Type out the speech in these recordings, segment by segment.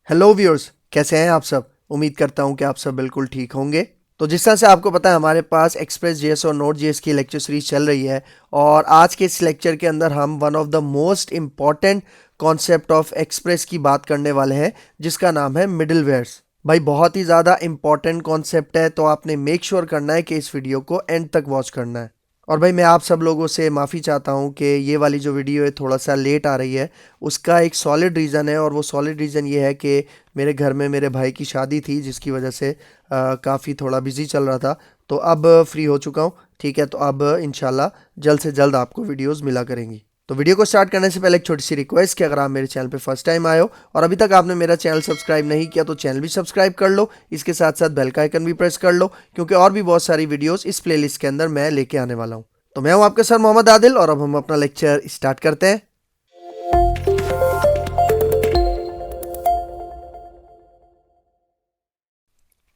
Hello viewers, कैसे हैं आप सब। उम्मीद करता हूं कि आप सब बिल्कुल ठीक होंगे। तो जिस तरह से आपको पता है हमारे पास एक्सप्रेस जेएस और नोट जेएस की लेक्चर सीरीज चल रही है और आज के इस लेक्चर के अंदर हम one of the most important concept of express की बात करने वाले हैं जिसका नाम है मिडिलवेयर्स। भाई बहुत ही ज़्यादा इंपॉर्टेंट कॉन्सेप्ट है, तो आपने मेक श्योर करना है कि इस वीडियो को एंड तक वॉच करना है। और भाई मैं आप सब लोगों से माफ़ी चाहता हूँ कि ये वाली जो वीडियो है थोड़ा सा लेट आ रही है। उसका एक सॉलिड रीज़न है और वो सॉलिड रीज़न ये है कि मेरे घर में मेरे भाई की शादी थी जिसकी वजह से काफ़ी थोड़ा बिजी चल रहा था। तो अब फ्री हो चुका हूँ, ठीक है। तो अब इंशाल्लाह जल्द से जल्द आपको वीडियोस मिला करेंगी। तो वीडियो को स्टार्ट करने से पहले एक छोटी सी रिक्वेस्ट कि अगर आप मेरे चैनल पे फर्स्ट टाइम आए हो और अभी तक आपने मेरा चैनल सब्सक्राइब नहीं किया तो चैनल भी सब्सक्राइब कर लो। इसके साथ साथ बेल का आइकन भी प्रेस कर लो क्योंकि और भी बहुत सारी वीडियोस इस प्लेलिस्ट के अंदर मैं लेके आने वाला हूँ। तो मैं हूँ आपके सर मोहम्मद आदिल और अब हम अपना लेक्चर स्टार्ट करते हैं।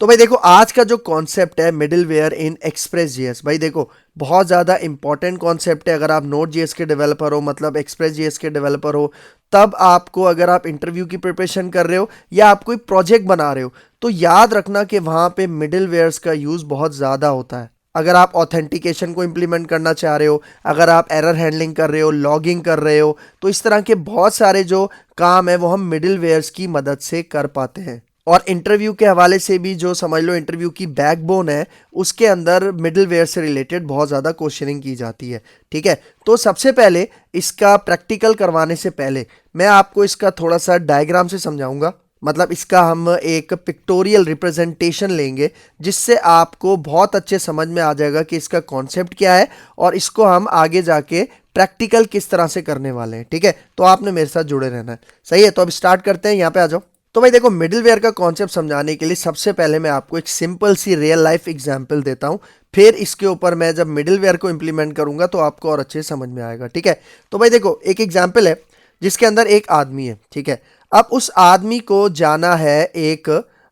तो भाई देखो आज का जो कॉन्सेप्ट है मिडिलवेयर इन एक्सप्रेस जीएस, भाई देखो बहुत ज़्यादा इंपॉर्टेंट कॉन्सेप्ट है। अगर आप नोट जीएस के डेवलपर हो, मतलब एक्सप्रेस जीएस के डेवलपर हो, तब आपको अगर आप इंटरव्यू की प्रिपरेशन कर रहे हो या आप कोई प्रोजेक्ट बना रहे हो तो याद रखना कि वहाँ पे मिडिलवेयर्स का यूज़ बहुत ज़्यादा होता है। अगर आप ऑथेंटिकेशन को इम्प्लीमेंट करना चाह रहे हो, अगर आप एरर हैंडलिंग कर रहे हो, लॉगिंग कर रहे हो, तो इस तरह के बहुत सारे जो काम है वो हम मिडिलवेयर्स की मदद से कर पाते हैं। और इंटरव्यू के हवाले से भी जो समझ लो इंटरव्यू की बैकबोन है उसके अंदर मिडिलवेयर से रिलेटेड बहुत ज़्यादा क्वेश्चनिंग की जाती है, ठीक है। तो सबसे पहले इसका प्रैक्टिकल करवाने से पहले मैं आपको इसका थोड़ा सा डायग्राम से समझाऊंगा। मतलब इसका हम एक पिक्टोरियल रिप्रेजेंटेशन लेंगे जिससे आपको बहुत अच्छे समझ में आ जाएगा कि इसका कॉन्सेप्ट क्या है और इसको हम आगे जाके प्रैक्टिकल किस तरह से करने वाले हैं, ठीक है। तो आपने मेरे साथ जुड़े रहना है, सही है। तो अब स्टार्ट करते हैं, यहाँ पे आ जाओ। तो भाई देखो मिडिलवेयर का कॉन्सेप्ट समझाने के लिए सबसे पहले मैं आपको एक सिंपल सी रियल लाइफ एग्जांपल देता हूं, फिर इसके ऊपर मैं जब मिडिलवेयर को इंप्लीमेंट करूंगा तो आपको और अच्छे समझ में आएगा, ठीक है। तो भाई देखो एक एग्जांपल है जिसके अंदर एक आदमी है, ठीक है। अब उस आदमी को जाना है एक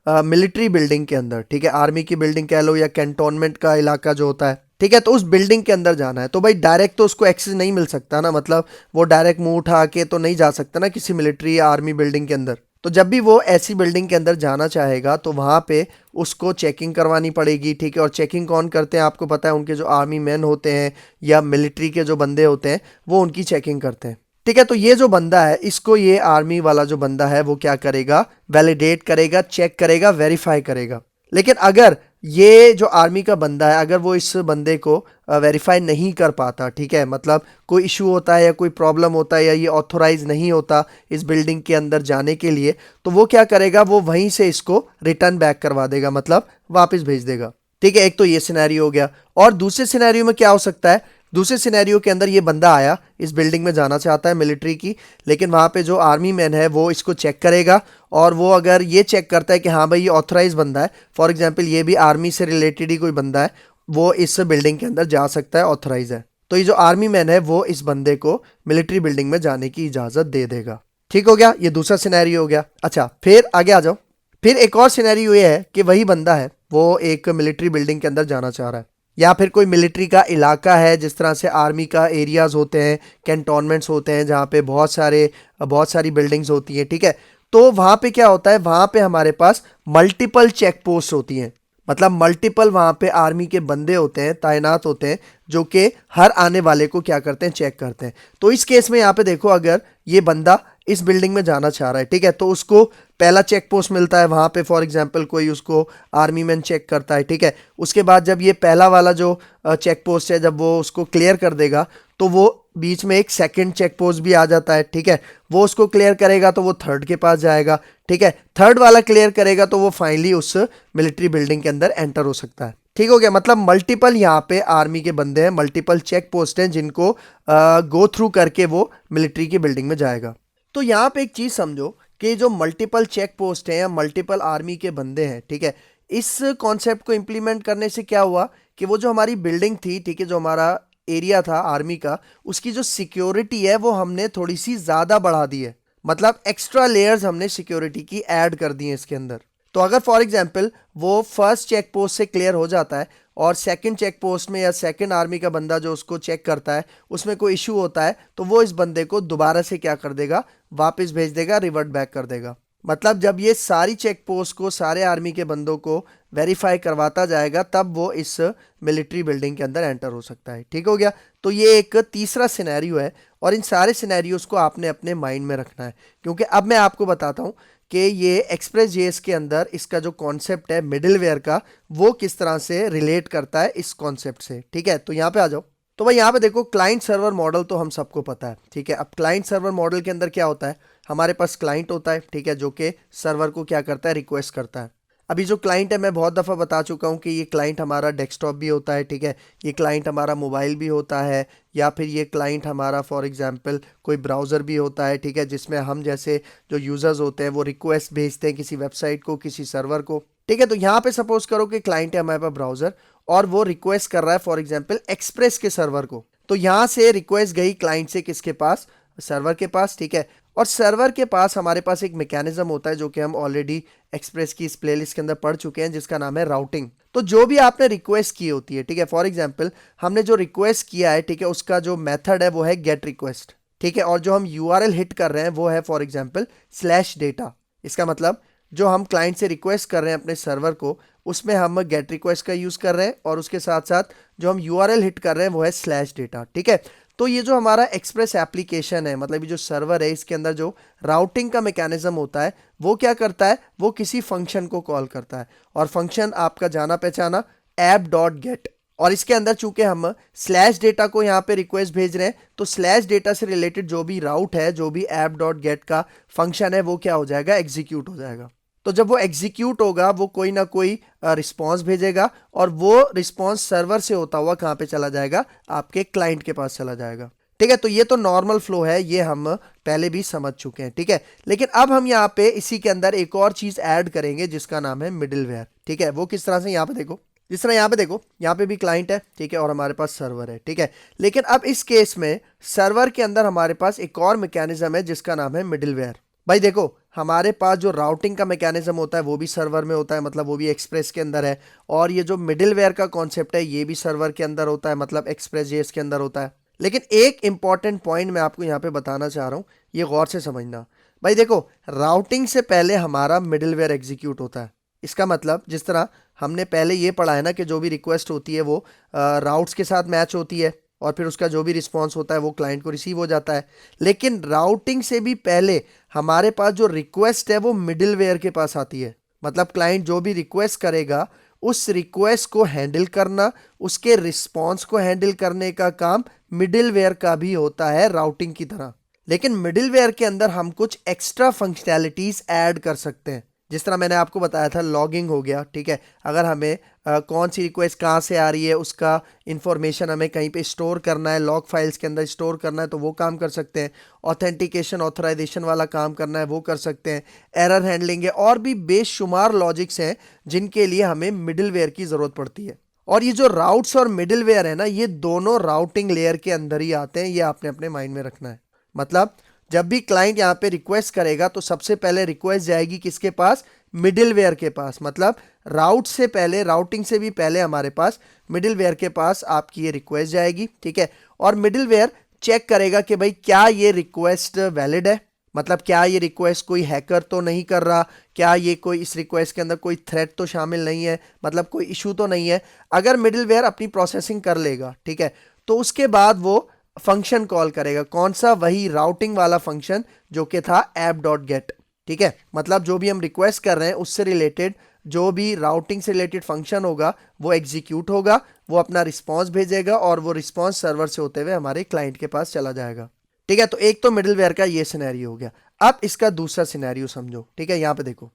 मिलिट्री बिल्डिंग के अंदर, ठीक है। आर्मी की बिल्डिंग कह लो या कैंटोनमेंट का इलाका जो होता है, ठीक है। तो उस बिल्डिंग के अंदर जाना है तो भाई डायरेक्ट तो उसको एक्सेस नहीं मिल सकता ना, मतलब वो डायरेक्ट मुंह उठा के तो नहीं जा सकता ना किसी मिलिट्री या आर्मी बिल्डिंग के अंदर। तो जब भी वो ऐसी बिल्डिंग के अंदर जाना चाहेगा तो वहाँ पे उसको चेकिंग करवानी पड़ेगी, ठीक है। और चेकिंग कौन करते हैं आपको पता है, उनके जो आर्मी मैन होते हैं या मिलिट्री के जो बंदे होते हैं वो उनकी चेकिंग करते हैं, ठीक है। तो ये जो बंदा है इसको ये आर्मी वाला जो बंदा है वो क्या करेगा, वैलिडेट करेगा, चेक करेगा, वेरीफाई करेगा। लेकिन अगर ये जो आर्मी का बंदा है अगर वो इस बंदे को वेरीफाई नहीं कर पाता, ठीक है, मतलब कोई इशू होता है या कोई प्रॉब्लम होता है या ये ऑथोराइज नहीं होता इस बिल्डिंग के अंदर जाने के लिए, तो वो क्या करेगा, वो वहीं से इसको रिटर्न बैक करवा देगा, मतलब वापस भेज देगा, ठीक है। एक तो ये सिनेरियो हो गया। और दूसरे सिनेरियो में क्या हो सकता है, दूसरे सिनेरियो के अंदर ये बंदा आया, इस बिल्डिंग में जाना चाहता है मिलिट्री की, लेकिन वहाँ पे जो आर्मी मैन है वो इसको चेक करेगा और वो अगर ये चेक करता है कि हाँ भाई ये ऑथराइज बंदा है, फॉर एग्जांपल ये भी आर्मी से रिलेटेड ही कोई बंदा है, वो इस बिल्डिंग के अंदर जा सकता है, ऑथराइज है, तो ये जो आर्मी मैन है वो इस बंदे को मिलिट्री बिल्डिंग में जाने की इजाज़त दे देगा। ठीक हो गया, ये दूसरा सिनेरियो हो गया। अच्छा फिर आगे आ जाओ। फिर एक और सिनेरियो ये है कि वही बंदा है वो एक मिलिट्री बिल्डिंग के अंदर जाना चाह रहा है या फिर कोई मिलिट्री का इलाका है, जिस तरह से आर्मी का एरियाज होते हैं, कैंटोनमेंट्स होते हैं जहाँ पे बहुत सारी बिल्डिंग्स होती हैं, ठीक है। तो वहाँ पे क्या होता है, वहाँ पे हमारे पास मल्टीपल चेक पोस्ट होती हैं, मतलब मल्टीपल वहाँ पे आर्मी के बंदे होते हैं, तैनात होते हैं, जो कि हर आने वाले को क्या करते हैं, चेक करते हैं। तो इस केस में यहाँ पे देखो अगर ये बंदा इस बिल्डिंग में जाना चाह रहा है, ठीक है, तो उसको पहला चेक पोस्ट मिलता है वहाँ पे, फॉर एग्जांपल कोई उसको आर्मी मैन चेक करता है, ठीक है। उसके बाद जब ये पहला वाला जो चेक पोस्ट है जब वो उसको क्लियर कर देगा तो वो बीच में एक सेकंड चेक पोस्ट भी आ जाता है, ठीक है। वो उसको क्लियर करेगा तो वो थर्ड के पास जाएगा, ठीक है। थर्ड वाला क्लियर करेगा तो वो फाइनली उस मिलिट्री बिल्डिंग के अंदर एंटर हो सकता है। ठीक हो गया, मतलब मल्टीपल यहाँ पे आर्मी के बंदे हैं, मल्टीपल चेक पोस्ट हैं जिनको गो थ्रू करके वो मिलिट्री की बिल्डिंग में जाएगा। तो यहाँ पे एक चीज़ समझो कि जो मल्टीपल चेक पोस्ट हैं या मल्टीपल आर्मी के बंदे हैं, ठीक है, इस कॉन्सेप्ट को इम्प्लीमेंट करने से क्या हुआ कि वो जो हमारी बिल्डिंग थी, ठीक है, जो हमारा एरिया था आर्मी का, उसकी जो सिक्योरिटी है वो हमने थोड़ी सी ज़्यादा बढ़ा दी है, मतलब एक्स्ट्रा लेयर्स हमने सिक्योरिटी की ऐड कर दी है इसके अंदर। तो अगर फॉर एग्जांपल वो फर्स्ट चेक पोस्ट से क्लियर हो जाता है और सेकंड चेक पोस्ट में या सेकंड आर्मी का बंदा जो उसको चेक करता है उसमें कोई इशू होता है तो वो इस बंदे को दोबारा से क्या कर देगा, वापस भेज देगा, रिवर्ट बैक कर देगा। मतलब जब ये सारी चेक पोस्ट को सारे आर्मी के बंदों को वेरीफाई करवाता जाएगा तब वो इस मिलिट्री बिल्डिंग के अंदर एंटर हो सकता है। ठीक हो गया। तो ये एक तीसरा सिनेरियो है और इन सारे सिनेरियोज को आपने अपने माइंड में रखना है, क्योंकि अब मैं आपको बताता हूं कि ये एक्सप्रेस जेएस के अंदर इसका जो कॉन्सेप्ट है मिडिलवेयर का वो किस तरह से रिलेट करता है इस कॉन्सेप्ट से। ठीक है, तो यहाँ पे आ जाओ। तो भाई यहाँ पे देखो, क्लाइंट सर्वर मॉडल तो हम सबको पता है। ठीक है, अब क्लाइंट सर्वर मॉडल के अंदर क्या होता है, हमारे पास क्लाइंट होता है। ठीक है, जो कि सर्वर को क्या करता है, रिक्वेस्ट करता है। अभी जो क्लाइंट है मैं बहुत दफ़ा बता चुका हूँ कि ये क्लाइंट हमारा डेस्कटॉप भी होता है। ठीक है, ये क्लाइंट हमारा मोबाइल भी होता है, या फिर ये क्लाइंट हमारा फॉर एग्जांपल कोई ब्राउज़र भी होता है। ठीक है, जिसमें हम जैसे जो यूज़र्स होते हैं वो रिक्वेस्ट भेजते हैं किसी वेबसाइट को, किसी सर्वर को। ठीक है, तो यहाँ पे सपोज करो कि क्लाइंट है हमारे पास ब्राउज़र और वो रिक्वेस्ट कर रहा है फॉर एग्जाम्पल एक्सप्रेस के सर्वर को। तो यहाँ से रिक्वेस्ट गई क्लाइंट से किसके पास, सर्वर के पास। ठीक है, और सर्वर के पास हमारे पास एक मैकेनिज्म होता है जो कि हम ऑलरेडी एक्सप्रेस की इस प्लेलिस्ट के अंदर पढ़ चुके हैं, जिसका नाम है राउटिंग। तो जो भी आपने रिक्वेस्ट की होती है, ठीक है, फॉर एग्जांपल हमने जो रिक्वेस्ट किया है, ठीक है, उसका जो मेथड है वो है गेट रिक्वेस्ट। ठीक है, और जो हम यूआरएल हिट कर रहे हैं वो है फॉर एग्जांपल /data। इसका मतलब जो हम क्लाइंट से रिक्वेस्ट कर रहे हैं अपने सर्वर को, उसमें हम गेट रिक्वेस्ट का यूज कर रहे हैं और उसके साथ साथ जो हम यूआरएल हिट कर रहे हैं वो है /data। ठीक है, तो ये जो हमारा एक्सप्रेस एप्लीकेशन है, मतलब ये जो सर्वर है, इसके अंदर जो राउटिंग का मैकेनिज्म होता है वो क्या करता है, वो किसी फंक्शन को कॉल करता है। और फंक्शन आपका जाना पहचाना app.get। और इसके अंदर चूंकि हम /data को यहाँ पे रिक्वेस्ट भेज रहे हैं, तो /data से रिलेटेड जो भी राउट है, जो भी app.get का फंक्शन है, वो क्या हो जाएगा, एग्जीक्यूट हो जाएगा। तो जब वो एग्जीक्यूट होगा वो कोई ना कोई रिस्पॉन्स भेजेगा और वो रिस्पॉन्स सर्वर से होता हुआ कहाँ पे चला जाएगा, आपके क्लाइंट के पास चला जाएगा। ठीक है, तो ये तो नॉर्मल फ्लो है, ये हम पहले भी समझ चुके हैं। ठीक है, लेकिन अब हम यहाँ पे इसी के अंदर एक और चीज ऐड करेंगे जिसका नाम है मिडिलवेयर। ठीक है, वो किस तरह से, यहाँ पे देखो, जिस तरह यहाँ पे देखो, यहाँ पे भी क्लाइंट है। ठीक है, और हमारे पास सर्वर है। ठीक है, लेकिन अब इस केस में सर्वर के अंदर हमारे पास एक और मैकेनिज्म है जिसका नाम है मिडिलवेयर। भाई देखो, हमारे पास जो राउटिंग का मैकेनिज्म होता है वो भी सर्वर में होता है, मतलब वो भी एक्सप्रेस के अंदर है। और ये जो मिडिलवेयर का कॉन्सेप्ट है ये भी सर्वर के अंदर होता है, मतलब एक्सप्रेस जेएस के अंदर होता है। लेकिन एक इंपॉर्टेंट पॉइंट मैं आपको यहाँ पे बताना चाह रहा हूँ, ये गौर से समझना। भाई देखो, राउटिंग से पहले हमारा मिडिलवेयर एग्जीक्यूट होता है। इसका मतलब जिस तरह हमने पहले ये पढ़ा है ना कि जो भी रिक्वेस्ट होती है वो राउट्स के साथ मैच होती है और फिर उसका जो भी रिस्पॉन्स होता है वो क्लाइंट को रिसीव हो जाता है। लेकिन राउटिंग से भी पहले हमारे पास जो रिक्वेस्ट है वो मिडिलवेयर के पास आती है। मतलब क्लाइंट जो भी रिक्वेस्ट करेगा उस रिक्वेस्ट को हैंडल करना, उसके रिस्पॉन्स को हैंडल करने का काम मिडिलवेयर का भी होता है राउटिंग की तरह। लेकिन मिडिलवेयर के अंदर हम कुछ एक्स्ट्रा फंक्शनैलिटीज ऐड कर सकते हैं। जिस तरह मैंने आपको बताया था, लॉगिंग हो गया। ठीक है, अगर हमें कौन सी रिक्वेस्ट कहाँ से आ रही है उसका इंफॉर्मेशन हमें कहीं पे स्टोर करना है, लॉग फाइल्स के अंदर स्टोर करना है, तो वो काम कर सकते हैं। ऑथेंटिकेशन ऑथराइजेशन वाला काम करना है वो कर सकते हैं। एरर हैंडलिंग है, और भी बेशुमार लॉजिक्स हैं जिनके लिए हमें मिडिलवेयर की ज़रूरत पड़ती है। और ये जो राउट्स और मिडिलवेयर है ना, ये दोनों राउटिंग लेयर के अंदर ही आते हैं, ये आपने अपने माइंड में रखना है। मतलब जब भी क्लाइंट यहाँ पे रिक्वेस्ट करेगा तो सबसे पहले रिक्वेस्ट जाएगी किसके पास, मिडिलवेयर के पास। मतलब राउट से पहले, राउटिंग से भी पहले हमारे पास मिडिलवेयर के पास आपकी ये रिक्वेस्ट जाएगी। ठीक है, और मिडिलवेयर चेक करेगा कि भाई क्या ये रिक्वेस्ट वैलिड है, मतलब क्या ये रिक्वेस्ट कोई हैकर तो नहीं कर रहा, क्या ये कोई इस रिक्वेस्ट के अंदर कोई थ्रेट तो शामिल नहीं है, मतलब कोई इशू तो नहीं है। अगर मिडिलवेयर अपनी प्रोसेसिंग कर लेगा, ठीक है, तो उसके बाद वो फंक्शन कॉल करेगा। कौन सा, वही राउटिंग वाला फंक्शन जो कि था app.get। ठीक है, मतलब जो भी हम रिक्वेस्ट कर रहे हैं उससे रिलेटेड जो भी राउटिंग से रिलेटेड फंक्शन होगा वो एग्जीक्यूट होगा, वो अपना रिस्पॉन्स भेजेगा और वो रिस्पॉन्स सर्वर से होते हुए हमारे क्लाइंट के पास चला जाएगा। ठीक है, तो एक तो मिडिलवेयर का ये सिनेरियो हो गया। अब इसका दूसरा सिनेरियो समझो। ठीक है, यहाँ पे देखो,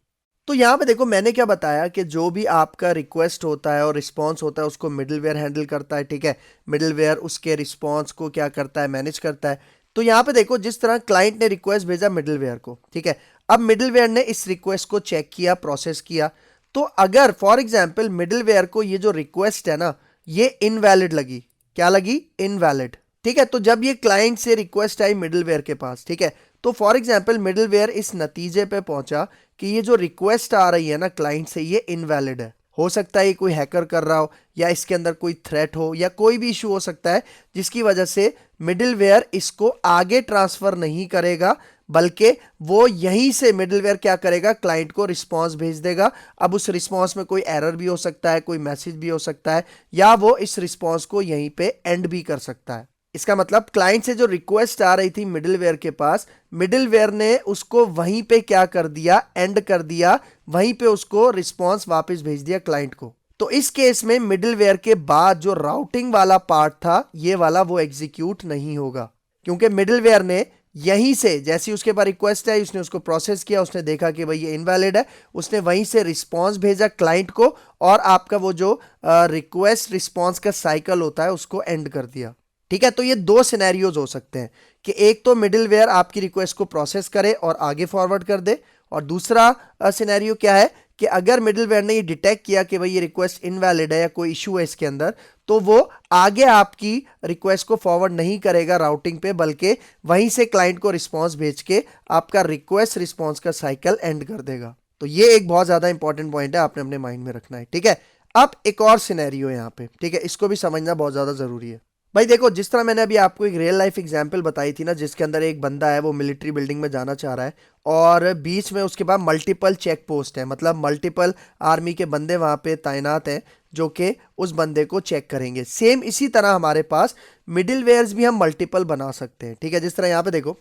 तो यहाँ पे देखो मैंने क्या बताया कि जो भी आपका रिक्वेस्ट होता है और रिस्पॉन्स होता है उसको मिडिलवेयर हैंडल करता है। ठीक है, मिडिलवेयर उसके रिस्पॉन्स को क्या करता है, मैनेज करता है। तो यहाँ पे देखो, जिस तरह क्लाइंट ने रिक्वेस्ट भेजा मिडिलवेयर को, ठीक है, अब मिडिलवेयर ने इस रिक्वेस्ट को चेक किया, प्रोसेस किया। तो अगर फॉर एग्जाम्पल मिडिलवेयर को ये जो रिक्वेस्ट है ना ये इनवैलिड लगी, क्या लगी, इनवैलिड। ठीक है, तो जब ये क्लाइंट से रिक्वेस्ट आई मिडिलवेयर के पास, ठीक है, तो फॉर एग्जाम्पल मिडिलवेयर इस नतीजे पे पहुंचा कि ये जो रिक्वेस्ट आ रही है ना क्लाइंट से ये इनवैलिड है। हो सकता है ये कोई हैकर कर रहा हो, या इसके अंदर कोई थ्रेट हो, या कोई भी इशू हो सकता है जिसकी वजह से मिडिलवेयर इसको आगे ट्रांसफर नहीं करेगा, बल्कि वो यहीं से मिडिलवेयर क्या करेगा, क्लाइंट को रिस्पॉन्स भेज देगा। अब उस रिस्पॉन्स में कोई एरर भी हो सकता है, कोई मैसेज भी हो सकता है, या वो इस रिस्पॉन्स को यहीं पे एंड भी कर सकता है। इसका मतलब क्लाइंट से जो रिक्वेस्ट आ रही थी मिडिलवेयर के पास, मिडिलवेयर ने उसको वहीं पे क्या कर दिया, एंड कर दिया, वहीं पे उसको रिस्पॉन्स वापस भेज दिया क्लाइंट को। तो इस केस में मिडिलवेयर के बाद जो राउटिंग वाला पार्ट था ये वाला, वो एग्जीक्यूट नहीं होगा, क्योंकि मिडिलवेयर ने यहीं से, जैसी उसके पास रिक्वेस्ट है, उसने उसको प्रोसेस किया, उसने देखा कि भाई ये इनवैलिड है, उसने वहीं से रिस्पॉन्स भेजा क्लाइंट को, और आपका वो जो रिक्वेस्ट रिस्पॉन्स का साइकिल होता है उसको एंड कर दिया। ठीक है, तो ये दो सिनेरियोज हो सकते हैं कि एक तो मिडिलवेयर आपकी रिक्वेस्ट को प्रोसेस करे और आगे फॉरवर्ड कर दे, और दूसरा सिनेरियो क्या है कि अगर मिडिलवेयर ने ये डिटेक्ट किया कि भाई ये रिक्वेस्ट इनवैलिड है या कोई इशू है इसके अंदर, तो वो आगे आपकी रिक्वेस्ट को फॉरवर्ड नहीं करेगा राउटिंग पे, बल्कि वहीं से क्लाइंट को रिस्पॉन्स भेज के आपका रिक्वेस्ट रिस्पॉन्स का साइकिल एंड कर देगा। तो ये एक बहुत ज्यादा इंपॉर्टेंट पॉइंट है, आपने अपने माइंड में रखना है। ठीक है, अब एक और सिनेरियो है यहाँ पे, ठीक है, इसको भी समझना बहुत ज्यादा जरूरी है। भाई देखो, जिस तरह मैंने अभी आपको एक रियल लाइफ एग्जांपल बताई थी ना, जिसके अंदर एक बंदा है वो मिलिट्री बिल्डिंग में जाना चाह रहा है, और बीच में उसके बाद मल्टीपल चेक पोस्ट है, मतलब मल्टीपल आर्मी के बंदे वहां पे तैनात हैं जो कि उस बंदे को चेक करेंगे। सेम इसी तरह हमारे पास मिडिलवेयर्स भी हम मल्टीपल बना सकते हैं। ठीक है, जिस तरह यहाँ पे देखो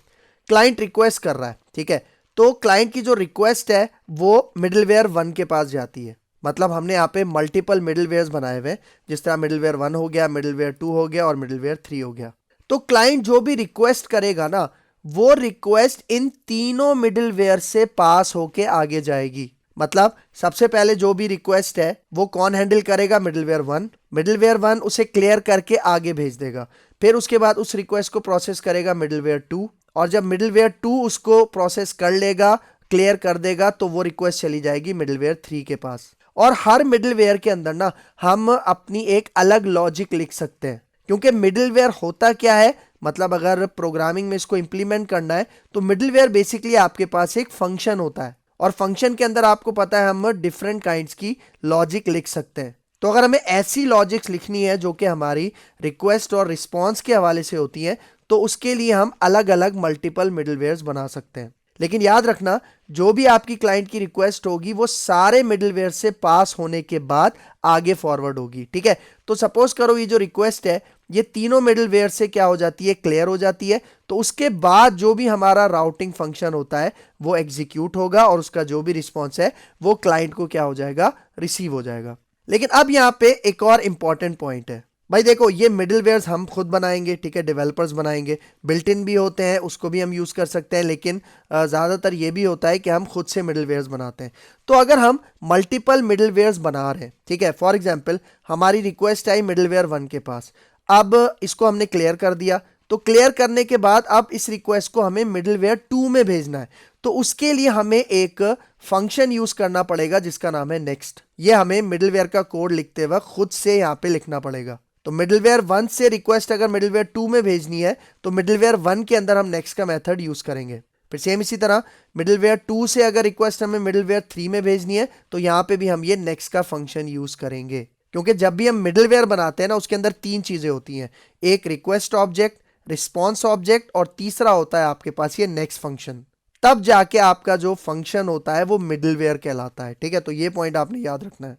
क्लाइंट रिक्वेस्ट कर रहा है, ठीक है, तो क्लाइंट की जो रिक्वेस्ट है वो मिडिलवेयर 1 के पास जाती है, मतलब हमने यहाँ पे मल्टीपल मिडिलवेयर्स बनाए हुए हैं, जिस तरह मिडिलवेयर 1 हो गया, मिडिलवेयर 2 हो गया और मिडिलवेयर 3 हो गया। तो क्लाइंट जो भी रिक्वेस्ट करेगा ना, वो रिक्वेस्ट इन तीनों मिडिलवेयर से पास होके आगे जाएगी। मतलब सबसे पहले जो भी रिक्वेस्ट है वो कौन हैंडल करेगा, मिडिलवेयर 1। मिडिलवेयर 1 उसे क्लियर करके आगे भेज देगा, फिर उसके बाद उस रिक्वेस्ट को प्रोसेस करेगा मिडिलवेयर 2, और जब मिडिलवेयर 2 उसको प्रोसेस कर लेगा, क्लियर कर देगा, तो वो रिक्वेस्ट चली जाएगी मिडिलवेयर 3 के पास। और हर मिडिलवेयर के अंदर ना हम अपनी एक अलग लॉजिक लिख सकते हैं, क्योंकि मिडिलवेयर होता क्या है, मतलब अगर प्रोग्रामिंग में इसको इंप्लीमेंट करना है तो मिडिलवेयर बेसिकली आपके पास एक फंक्शन होता है, और फंक्शन के अंदर आपको पता है हम डिफरेंट काइंड्स की लॉजिक लिख सकते हैं। तो अगर हमें ऐसी लॉजिक्स लिखनी है जो कि हमारी रिक्वेस्ट और रिस्पॉन्स के हवाले से होती हैं, तो उसके लिए हम अलग अलग मल्टीपल मिडिलवेयर्स बना सकते हैं। लेकिन याद रखना, जो भी आपकी क्लाइंट की रिक्वेस्ट होगी वो सारे मिडिलवेयर से पास होने के बाद आगे फॉरवर्ड होगी। ठीक है, तो सपोज करो ये जो रिक्वेस्ट है ये तीनों मिडिलवेयर से क्या हो जाती है, क्लियर हो जाती है, तो उसके बाद जो भी हमारा राउटिंग फंक्शन होता है वो एग्जीक्यूट होगा, और उसका जो भी रिस्पॉन्स है वो क्लाइंट को क्या हो जाएगा, रिसीव हो जाएगा। लेकिन अब यहाँ पे एक और इंपॉर्टेंट पॉइंट है। भाई देखो, ये मिडिलवेयर्स हम खुद बनाएंगे, ठीक है, डेवलपर्स बनाएंगे, बिल्ट इन भी होते हैं, उसको भी हम यूज़ कर सकते हैं, लेकिन ज़्यादातर ये भी होता है कि हम खुद से मिडिलवेयर्स बनाते हैं। तो अगर हम मल्टीपल मिडिलवेयर्स बना रहे हैं, ठीक है, फॉर एग्जांपल हमारी रिक्वेस्ट आई मिडिलवेयर 1 के पास, अब इसको हमने क्लियर कर दिया, तो क्लियर करने के बाद अब इस रिक्वेस्ट को हमें मिडिलवेयर 2 में भेजना है, तो उसके लिए हमें एक फंक्शन यूज करना पड़ेगा जिसका नाम है नेक्स्ट। ये हमें मिडिलवेयर का कोड लिखते वक्त खुद से यहाँ पे लिखना पड़ेगा। तो मिडिलवेयर 1 से रिक्वेस्ट अगर मिडिलवेयर 2 में भेजनी है तो मिडिलवेयर 1 के अंदर हम नेक्स्ट का मेथड यूज करेंगे। फिर सेम इसी तरह मिडिलवेयर 2 से अगर रिक्वेस्ट हमें मिडिलवेयर 3 में भेजनी है तो यहाँ पे भी हम ये नेक्स्ट का फंक्शन यूज करेंगे, क्योंकि जब भी हम मिडिलवेयर बनाते हैं ना उसके अंदर 3 चीजें होती हैं, एक रिक्वेस्ट ऑब्जेक्ट, रिस्पॉन्स ऑब्जेक्ट, और तीसरा होता है आपके पास ये नेक्स्ट फंक्शन। तब जाके आपका जो फंक्शन होता है वो मिडिलवेयर कहलाता है। ठीक है, तो ये पॉइंट आपने याद रखना है।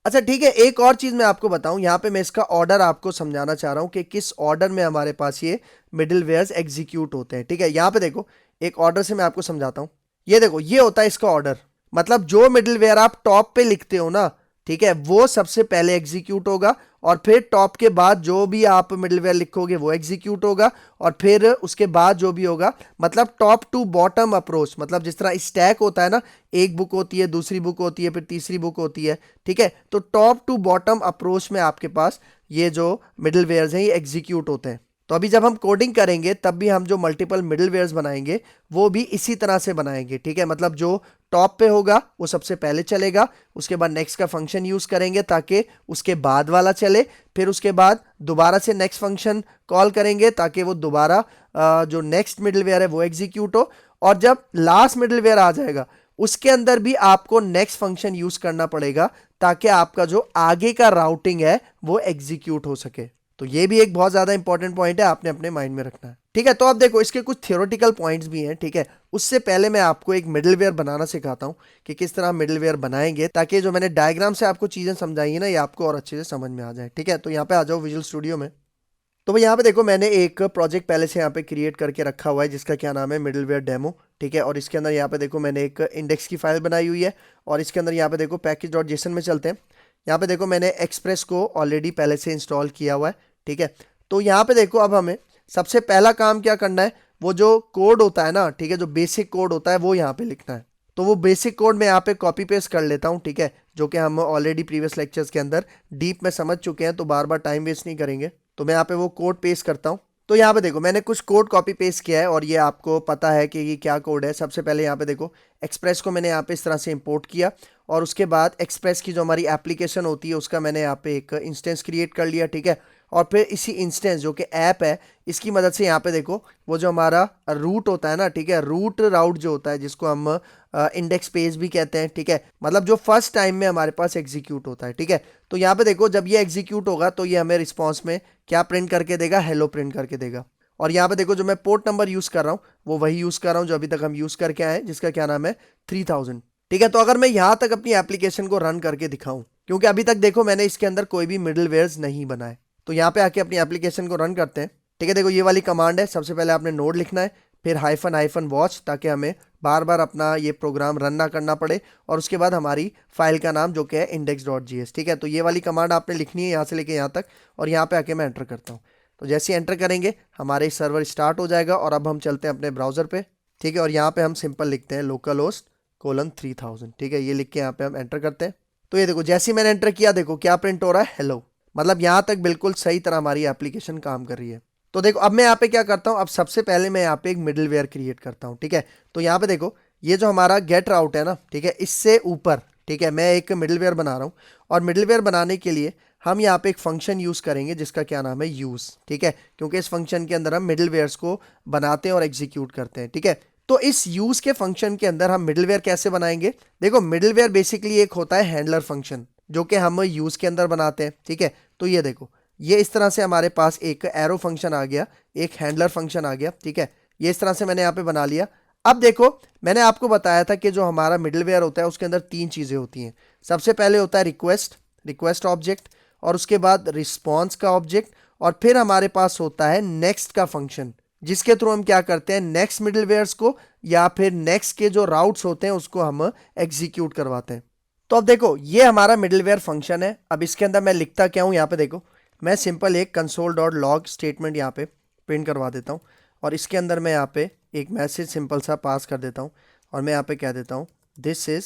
अच्छा ठीक है, एक और चीज मैं आपको बताऊं, यहाँ पे मैं इसका ऑर्डर आपको समझाना चाह रहा हूं कि किस ऑर्डर में हमारे पास ये मिडिलवेयर्स एग्जीक्यूट होते हैं। ठीक है, यहाँ पे देखो एक ऑर्डर से मैं आपको समझाता हूं। ये देखो, ये होता है इसका ऑर्डर, मतलब जो मिडिलवेयर आप टॉप पे लिखते हो ना, ठीक है, वो सबसे पहले एग्जीक्यूट होगा, और फिर टॉप के बाद जो भी आप मिडिलवेयर लिखोगे वो एग्जीक्यूट होगा, और फिर उसके बाद जो भी होगा, मतलब टॉप टू बॉटम अप्रोच, मतलब जिस तरह स्टैक होता है ना, एक बुक होती है, दूसरी बुक होती है, फिर तीसरी बुक होती है। ठीक है, तो टॉप टू बॉटम अप्रोच में आपके पास ये जो मिडिलवेयर्स हैं ये एग्जीक्यूट होते हैं। तो अभी जब हम कोडिंग करेंगे तब भी हम जो मल्टीपल मिडिलवेयर्स बनाएंगे वो भी इसी तरह से बनाएंगे। ठीक है, मतलब जो टॉप पे होगा वो सबसे पहले चलेगा, उसके बाद नेक्स्ट का फंक्शन यूज करेंगे ताकि उसके बाद वाला चले, फिर उसके बाद दोबारा से नेक्स्ट फंक्शन कॉल करेंगे ताकि वो दोबारा जो नेक्स्ट मिडिलवेयर है वो एग्जीक्यूट हो, और जब लास्ट मिडिलवेयर आ जाएगा उसके अंदर भी आपको नेक्स्ट फंक्शन यूज करना पड़ेगा ताकि आपका जो आगे का राउटिंग है वो एग्जीक्यूट हो सके। तो ये भी एक बहुत ज्यादा इंपॉर्टेंट पॉइंट है, आपने अपने माइंड में रखना है। ठीक है। तो अब देखो इसके कुछ थियोरेटिकल पॉइंट्स भी हैं, ठीक है। उससे पहले मैं आपको एक मिडलवेयर बनाना सिखाता हूँ कि किस तरह मिडलवेयर बनाएंगे, ताकि जो मैंने डायग्राम से आपको चीजें समझाई है ना, ये आपको और अच्छे से समझ में आ जाए, ठीक है। तो यहाँ पे आ जाओ विजुअल स्टूडियो में। तो भाई यहाँ पे देखो मैंने एक प्रोजेक्ट पहले से यहाँ पे क्रिएट करके रखा हुआ है जिसका क्या नाम है मिडलवेयर डेमो, ठीक है। और इसके अंदर यहाँ पे देखो मैंने एक इंडेक्स की फाइल बनाई हुई है, और इसके अंदर यहाँ पे देखो पैकेज डॉट जेसन में चलते हैं। यहाँ पे देखो मैंने एक्सप्रेस को ऑलरेडी पहले से इंस्टॉल किया हुआ है, ठीक है। तो यहाँ पे देखो अब हमें सबसे पहला काम क्या करना है, वो जो कोड होता है ना, ठीक है, जो बेसिक कोड होता है वो यहाँ पे लिखना है। तो वो बेसिक कोड मैं यहाँ पे कॉपी पेस्ट कर लेता हूँ, ठीक है, जो कि हम ऑलरेडी प्रीवियस लेक्चर्स के अंदर डीप में समझ चुके हैं, तो बार बार टाइम वेस्ट नहीं करेंगे। तो मैं यहाँ पे वो कोड पेस्ट करता हूँ। तो यहाँ पे देखो मैंने कुछ कोड कॉपी पेस्ट किया है, और ये आपको पता है कि ये क्या कोड है। सबसे पहले यहाँ पे देखो एक्सप्रेस को मैंने यहाँ पे इस तरह से इंपोर्ट किया, और उसके बाद एक्सप्रेस की जो हमारी एप्लीकेशन होती है उसका मैंने यहाँ पे एक इंस्टेंस क्रिएट कर लिया, ठीक है। और फिर इसी इंस्टेंस जो कि ऐप है, इसकी मदद से यहाँ पे देखो वो जो हमारा रूट होता है ना, ठीक है, रूट राउट जो होता है जिसको हम इंडेक्स पेज भी कहते हैं, ठीक है, मतलब जो फर्स्ट टाइम में हमारे पास एग्जीक्यूट होता है, ठीक है। तो यहाँ पे देखो जब ये एग्जीक्यूट होगा तो ये हमें रिस्पॉन्स में क्या प्रिंट करके देगा, हेलो प्रिंट करके देगा। और यहाँ पे देखो जो मैं पोर्ट नंबर यूज कर रहा हूँ वो वही यूज कर रहा हूँ जो अभी तक हम यूज करके आए, जिसका क्या नाम है 3000, ठीक है। तो अगर मैं यहाँ तक अपनी एप्लीकेशन को रन करके दिखाऊं, क्योंकि अभी तक देखो मैंने इसके अंदर कोई भी मिडलवेयर्स नहीं बनाए, तो यहाँ पे आके अपनी एप्लीकेशन को रन करते हैं, ठीक है। देखो ये वाली कमांड है, सबसे पहले आपने नोड लिखना है, फिर हाइफन हाइफन वॉच, ताकि हमें बार बार अपना ये प्रोग्राम रन ना करना पड़े, और उसके बाद हमारी फाइल का नाम जो कि है index.js, ठीक है। तो ये वाली कमांड आपने लिखनी है यहाँ से लेके यहाँ तक, और यहाँ पे आके मैं एंटर करता हूँ। तो जैसे ही एंटर करेंगे हमारे सर्वर स्टार्ट हो जाएगा, और अब हम चलते हैं अपने ब्राउजर पे, ठीक है। और यहाँ पे हम सिंपल लिखते हैं localhost:3000, ठीक है। ये लिख के यहाँ पे हम एंटर करते हैं। तो ये देखो जैसे ही मैंने एंटर किया, देखो क्या प्रिंट हो रहा है, हेलो। मतलब यहाँ तक बिल्कुल सही तरह हमारी एप्लीकेशन काम कर रही है। तो देखो अब मैं यहाँ पे क्या करता हूँ, अब सबसे पहले मैं यहाँ पे एक मिडलवेयर क्रिएट करता हूँ, ठीक है। तो यहाँ पे देखो ये जो हमारा गेट राउट है ना, ठीक है, इससे ऊपर, ठीक है, मैं एक मिडलवेयर बना रहा हूँ, और मिडलवेयर बनाने के लिए हम यहाँ पे एक फंक्शन यूज करेंगे जिसका क्या नाम है यूज, ठीक है, क्योंकि इस फंक्शन के अंदर हम मिडलवेयर्स को बनाते हैं और एग्जीक्यूट करते हैं, ठीक है। तो इस यूज के फंक्शन के अंदर हम मिडलवेयर कैसे बनाएंगे, देखो मिडलवेयर बेसिकली एक होता है हैंडलर फंक्शन जो कि हम यूज के अंदर बनाते हैं, ठीक है। तो ये देखो ये इस तरह से हमारे पास एक एरो फंक्शन आ गया, एक हैंडलर फंक्शन आ गया, ठीक है। ये इस तरह से मैंने यहाँ पे बना लिया। अब देखो मैंने आपको बताया था कि जो हमारा मिडलवेयर होता है उसके अंदर तीन चीज़ें होती हैं। सबसे पहले होता है रिक्वेस्ट ऑब्जेक्ट, और उसके बाद रिस्पॉन्स का ऑब्जेक्ट, और फिर हमारे पास होता है नेक्स्ट का फंक्शन, जिसके थ्रू हम क्या करते हैं नेक्स्ट मिडलवेयर्स को या फिर नेक्स्ट के जो राउट्स होते हैं उसको हम एग्जीक्यूट करवाते हैं। तो अब देखो ये हमारा मिडलवेयर फंक्शन है। अब इसके अंदर मैं लिखता क्या हूँ, यहाँ पे देखो मैं सिंपल एक console.log स्टेटमेंट यहाँ पे प्रिंट करवा देता हूँ, और इसके अंदर मैं यहाँ पे एक मैसेज सिंपल सा पास कर देता हूँ, और मैं यहाँ पे कह देता हूँ दिस इज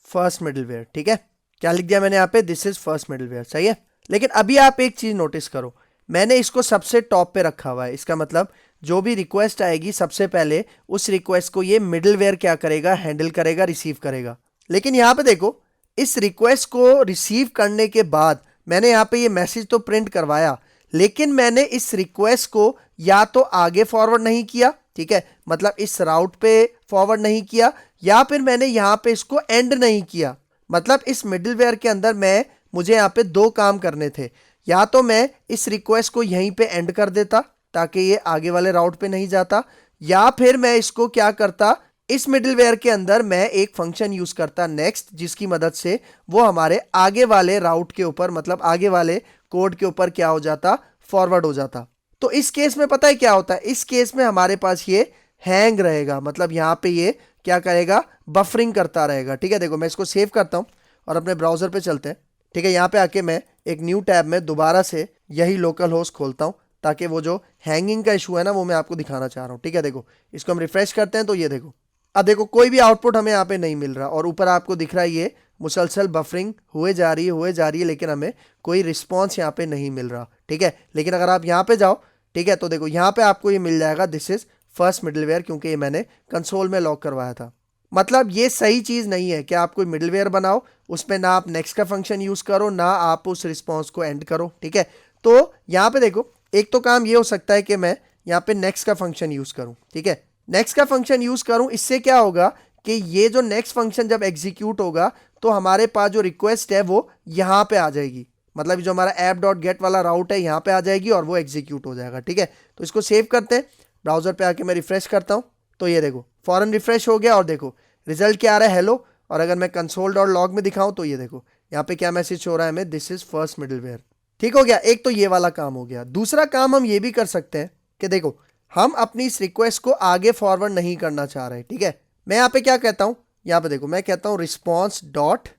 फर्स्ट मिडलवेयर, ठीक है। क्या लिख दिया मैंने यहाँ पे, दिस इज फर्स्ट मिडलवेयर, सही है। लेकिन अभी आप एक चीज नोटिस करो, मैंने इसको सबसे टॉप पे रखा हुआ है। इसका मतलब जो भी रिक्वेस्ट आएगी सबसे पहले उस रिक्वेस्ट को ये मिडलवेयर क्या करेगा, हैंडल करेगा, रिसीव करेगा। लेकिन यहाँ पे देखो इस रिक्वेस्ट को रिसीव करने के बाद मैंने यहाँ पे ये मैसेज तो प्रिंट करवाया, लेकिन मैंने इस रिक्वेस्ट को या तो आगे फॉरवर्ड नहीं किया, ठीक है, मतलब इस राउट पे फॉरवर्ड नहीं किया, या फिर मैंने यहाँ पे इसको एंड नहीं किया। मतलब इस मिडलवेयर के अंदर मुझे यहाँ पे दो काम करने थे, या तो मैं इस रिक्वेस्ट को यहीं पे एंड कर देता ताकि ये आगे वाले राउट पे नहीं जाता, या फिर मैं इसको क्या करता, इस मिडलवेयर के अंदर मैं एक फंक्शन यूज करता नेक्स्ट, जिसकी मदद से वो हमारे आगे वाले राउट के ऊपर, मतलब आगे वाले कोड के ऊपर क्या हो जाता, फॉरवर्ड हो जाता। तो इस केस में पता है क्या होता है, इस केस में हमारे पास ये हैंग रहेगा, मतलब यहाँ पे ये क्या करेगा, बफरिंग करता रहेगा, ठीक है। देखो मैं इसको सेव करता हूँ और अपने ब्राउजर पे चलते हैं, ठीक है। यहाँ पे आके मैं एक न्यू टैब में दोबारा से यही लोकल होस्ट खोलता हूँ, ताकि वो जो हैंगिंग का इशू है ना वो मैं आपको दिखाना चाह रहा हूँ, ठीक है। देखो इसको हम रिफ्रेश करते हैं तो ये देखो, अब देखो कोई भी आउटपुट हमें यहाँ पे नहीं मिल रहा, और ऊपर आपको दिख रहा है ये मुसलसल बफरिंग हुए जा रही है, लेकिन हमें कोई रिस्पॉन्स यहाँ पे नहीं मिल रहा, ठीक है। लेकिन अगर आप यहाँ पे जाओ, ठीक है, तो देखो यहाँ पे आपको ये मिल जाएगा दिस इज फर्स्ट मिडलवेयर, क्योंकि ये मैंने कंसोल में लॉक करवाया था। मतलब ये सही चीज़ नहीं है कि आप कोई मिडलवेयर बनाओ, उसमें ना आप नेक्स्ट का फंक्शन यूज़ करो, ना आप उस रिस्पॉन्स को एंड करो, ठीक है। तो यहाँ पे देखो एक तो काम ये हो सकता है कि मैं यहाँ पे नेक्स्ट का फंक्शन यूज़ करूँ, ठीक है, नेक्स्ट का फंक्शन यूज़ करूँ। इससे क्या होगा कि ये जो नेक्स्ट फंक्शन जब एग्जीक्यूट होगा तो हमारे पास जो रिक्वेस्ट है वो यहाँ पे आ जाएगी, मतलब जो हमारा ऐप डॉट गेट वाला राउट है यहाँ पे आ जाएगी और वो एग्जीक्यूट हो जाएगा, ठीक है। तो इसको सेव करते हैं। ब्राउजर पे आके मैं रिफ्रेश करता हूँ तो ये देखो फॉरन रिफ्रेश हो गया और देखो रिजल्ट क्या आ रहा है, हेलो। और अगर मैं कंसोल डॉट लॉग में दिखाऊं तो ये देखो यहाँ पे क्या मैसेज हो रहा है हमें, दिस इज फर्स्ट मिडलवेयर। ठीक हो गया, एक तो ये वाला काम हो गया। दूसरा काम हम ये भी कर सकते हैं कि देखो हम अपनी इस रिक्वेस्ट को आगे फॉरवर्ड नहीं करना चाह रहे, ठीक है। मैं यहाँ पे क्या कहता हूँ, यहाँ पे देखो मैं कहता हूँ रिस्पॉन्स डॉट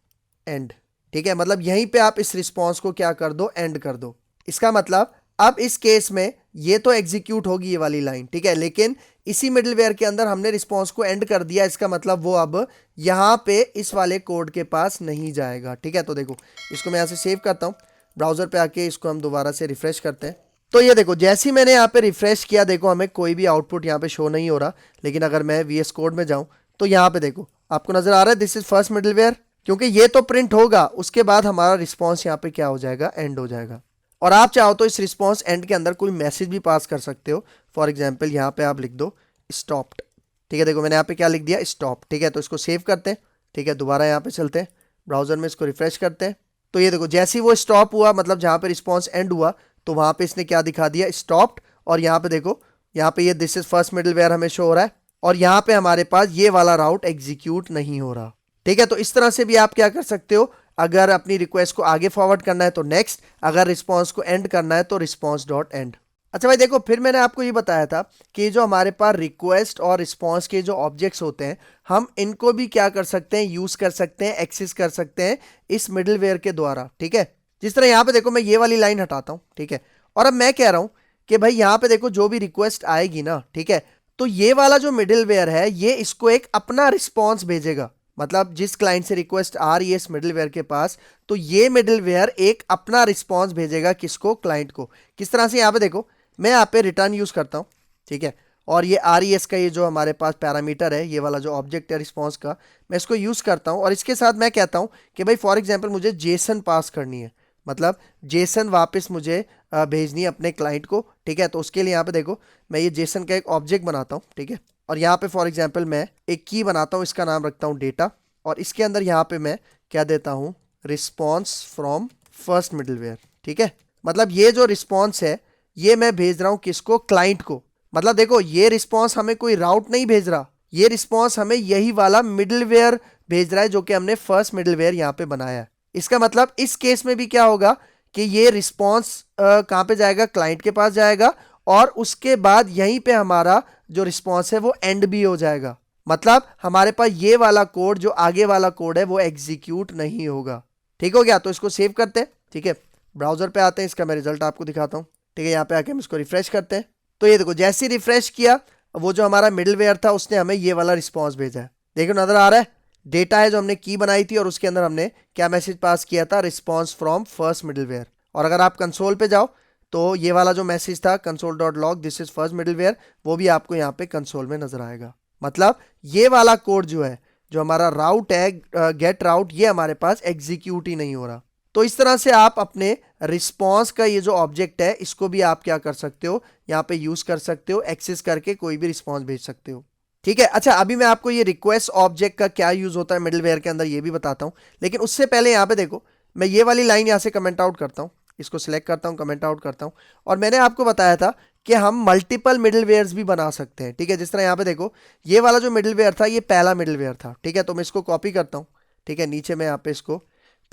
एंड, ठीक है। मतलब यहीं पे आप इस रिस्पॉन्स को क्या कर दो, एंड कर दो। इसका मतलब अब इस केस में ये तो एग्जीक्यूट होगी ये वाली लाइन, ठीक है, लेकिन इसी मिडलवेयर के अंदर हमने रिस्पॉन्स को एंड कर दिया। इसका मतलब वो अब यहाँ पे इस वाले कोड के पास नहीं जाएगा, ठीक है। तो देखो इसको मैं यहाँ से सेव करता हूँ, ब्राउजर पे आके इसको हम दोबारा से रिफ्रेश करते हैं। तो ये देखो जैसे ही मैंने यहाँ पे रिफ्रेश किया, देखो हमें कोई भी आउटपुट यहाँ पे शो नहीं हो रहा। लेकिन अगर मैं VS कोड में जाऊँ तो यहाँ पे देखो आपको नजर आ रहा है दिस इज फर्स्ट मिडलवेयर, क्योंकि ये तो प्रिंट होगा, उसके बाद हमारा रिस्पॉन्स यहाँ पे क्या हो जाएगा, एंड हो जाएगा। और आप चाहो तो इस रिस्पॉन्स एंड के अंदर कोई मैसेज भी पास कर सकते हो। फॉर एग्जाम्पल यहाँ पे आप लिख दो स्टॉप्ड, ठीक है। देखो मैंने यहाँ पे क्या लिख दिया, स्टॉप, ठीक है। तो इसको सेव करते हैं, ठीक है। दोबारा यहाँ पे चलते हैं, ब्राउजर में इसको रिफ्रेश करते हैं। तो ये देखो जैसे ही वो स्टॉप हुआ, मतलब जहाँ पे रिस्पॉन्स एंड हुआ, तो वहाँ पे इसने क्या दिखा दिया, स्टॉप्ड। और यहाँ पे देखो यहाँ पे ये दिस इज फर्स्ट मिडलवेयर हमें शो हो रहा है, और यहाँ पे हमारे पास ये वाला राउट एग्जीक्यूट नहीं हो रहा, ठीक है। तो इस तरह से भी आप क्या कर सकते हो, अगर अपनी रिक्वेस्ट को आगे फॉरवर्ड करना है तो नेक्स्ट, अगर रिस्पॉन्स को एंड करना है तो रिस्पॉन्स डॉट एंड। अच्छा भाई देखो, फिर मैंने आपको ये बताया था कि जो हमारे पास रिक्वेस्ट और रिस्पॉन्स के जो ऑब्जेक्ट्स होते हैं, हम इनको भी क्या कर सकते हैं, यूज कर सकते हैं, एक्सेस कर सकते हैं इस मिडलवेयर के द्वारा, ठीक है। जिस तरह यहाँ पे देखो मैं ये वाली लाइन हटाता हूँ, ठीक है। और अब मैं कह रहा हूँ कि भाई यहाँ पे देखो जो भी रिक्वेस्ट आएगी ना, ठीक है, तो ये वाला जो मिडलवेयर है ये इसको एक अपना रिस्पॉन्स भेजेगा। मतलब जिस क्लाइंट से रिक्वेस्ट आ रही है इस मिडलवेयर के पास, तो ये मिडलवेयर एक अपना रिस्पॉन्स भेजेगा किसको, क्लाइंट को। किस तरह से, यहाँ पे देखो मैं यहाँ पे रिटर्न यूज करता हूँ, ठीक है। और ये RES का ये जो हमारे पास पैरामीटर है, ये वाला जो ऑब्जेक्ट है रिस्पॉन्स का, मैं इसको यूज करता हूँ। और इसके साथ मैं कहता हूँ कि भाई फॉर एग्जाम्पल मुझे जेसन पास करनी है, मतलब जेसन वापस मुझे भेजनी है अपने क्लाइंट को, ठीक है। तो उसके लिए यहाँ पे देखो मैं ये जेसन का एक ऑब्जेक्ट बनाता हूँ, ठीक है। और यहाँ पे फॉर एग्जाम्पल मैं एक की बनाता हूँ, इसका नाम रखता हूँ डेटा, और इसके अंदर यहाँ पे मैं क्या देता हूँ, रिस्पॉन्स फ्रॉम फर्स्ट मिडलवेयर, ठीक है। मतलब ये जो रिस्पॉन्स है ये मैं भेज रहा हूँ किसको, क्लाइंट को। मतलब देखो ये रिस्पॉन्स हमें कोई राउट नहीं भेज रहा, ये रिस्पॉन्स हमें यही वाला मिडलवेयर भेज रहा है जो कि हमने फर्स्ट मिडलवेयर यहाँ पे बनाया है। इसका मतलब इस केस में भी क्या होगा कि ये रिस्पॉन्स कहाँ पे जाएगा, क्लाइंट के पास जाएगा, और उसके बाद यहीं पे हमारा जो रिस्पॉन्स है वो एंड भी हो जाएगा। मतलब हमारे पास ये वाला कोड, जो आगे वाला कोड है, वो एग्जीक्यूट नहीं होगा। ठीक हो गया, तो इसको सेव करते हैं, ठीक है। ब्राउजर पे आते हैं, इसका मैं रिजल्ट आपको दिखाता हूँ, ठीक है। यहाँ पे आके हम इसको रिफ्रेश करते हैं, तो ये देखो जैसे ही रिफ्रेश किया, वो जो हमारा मिडलवेयर था उसने हमें ये वाला रिस्पॉन्स भेजा है। देखो नजर आ रहा है, डेटा है जो हमने की बनाई थी, और उसके अंदर हमने क्या मैसेज पास किया था, रिस्पॉन्स फ्रॉम फर्स्ट मिडलवेयर। और अगर आप कंसोल पे जाओ तो ये वाला जो मैसेज था console dot log this is first middleware, वो भी आपको यहाँ पे कंसोल में नजर आएगा। मतलब ये वाला कोड जो है, जो हमारा राउट है, गेट राउट, ये हमारे पास एग्जीक्यूट ही नहीं हो रहा। तो इस तरह से आप अपने रिस्पॉन्स का ये जो ऑब्जेक्ट है इसको भी आप क्या कर सकते हो, यहाँ पे यूज कर सकते हो, एक्सेस करके कोई भी रिस्पॉन्स भेज सकते हो, ठीक है। अच्छा अभी मैं आपको ये रिक्वेस्ट ऑब्जेक्ट का क्या यूज होता है मिडलवेयर के अंदर ये भी बताता हूँ, लेकिन उससे पहले यहाँ पे देखो मैं ये वाली लाइन यहाँ से कमेंट आउट करता हूँ, इसको सिलेक्ट करता हूँ, कमेंट आउट करता हूँ। और मैंने आपको बताया था कि हम मल्टीपल मिडलवेयर्स भी बना सकते हैं, ठीक है। जिस तरह यहाँ पे देखो ये वाला जो मिडलवेयर था ये पहला मिडलवेयर था, ठीक है। तो मैं इसको कॉपी करता हूँ, ठीक है, नीचे मैं यहाँ पे इसको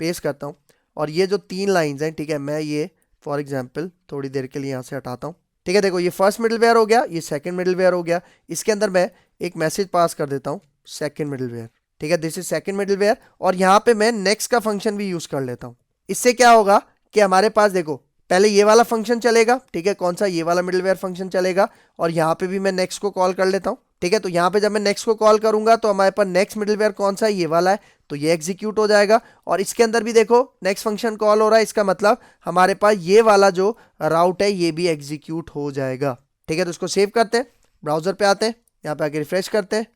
पेस्ट करता हूँ, और ये जो 3 लाइंस हैं, ठीक है, मैं ये फॉर एग्जांपल थोड़ी देर के लिए यहाँ से हटाता हूँ, ठीक है। देखो ये फर्स्ट मिडलवेयर हो गया, ये सेकंड मिडलवेयर हो गया, इसके अंदर मैं एक मैसेज पास कर देता हूँ सेकंड मिडलवेयर, ठीक है, दिस इज सेकंड मिडलवेयर। और यहाँ पे मैं नेक्स्ट का फंक्शन भी यूज कर लेता हूँ। इससे क्या होगा कि हमारे पास देखो पहले ये वाला फंक्शन चलेगा, ठीक है, कौन सा, ये वाला मिडलवेयर फंक्शन चलेगा, और यहाँ पे भी मैं नेक्स्ट को कॉल कर लेता हूँ, ठीक है। तो यहाँ पे जब मैं नेक्स्ट को कॉल करूंगा तो हमारे पास नेक्स्ट मिडलवेयर कौन सा है, ये वाला है, तो ये एग्जीक्यूट हो जाएगा। और इसके अंदर भी देखो नेक्स्ट फंक्शन कॉल हो रहा है, इसका मतलब हमारे पास ये वाला जो राउट है ये भी एग्जीक्यूट हो जाएगा, ठीक है। तो इसको सेव करते हैं, ब्राउजर पे आते हैं, यहाँ पे आके रिफ्रेश करते हैं,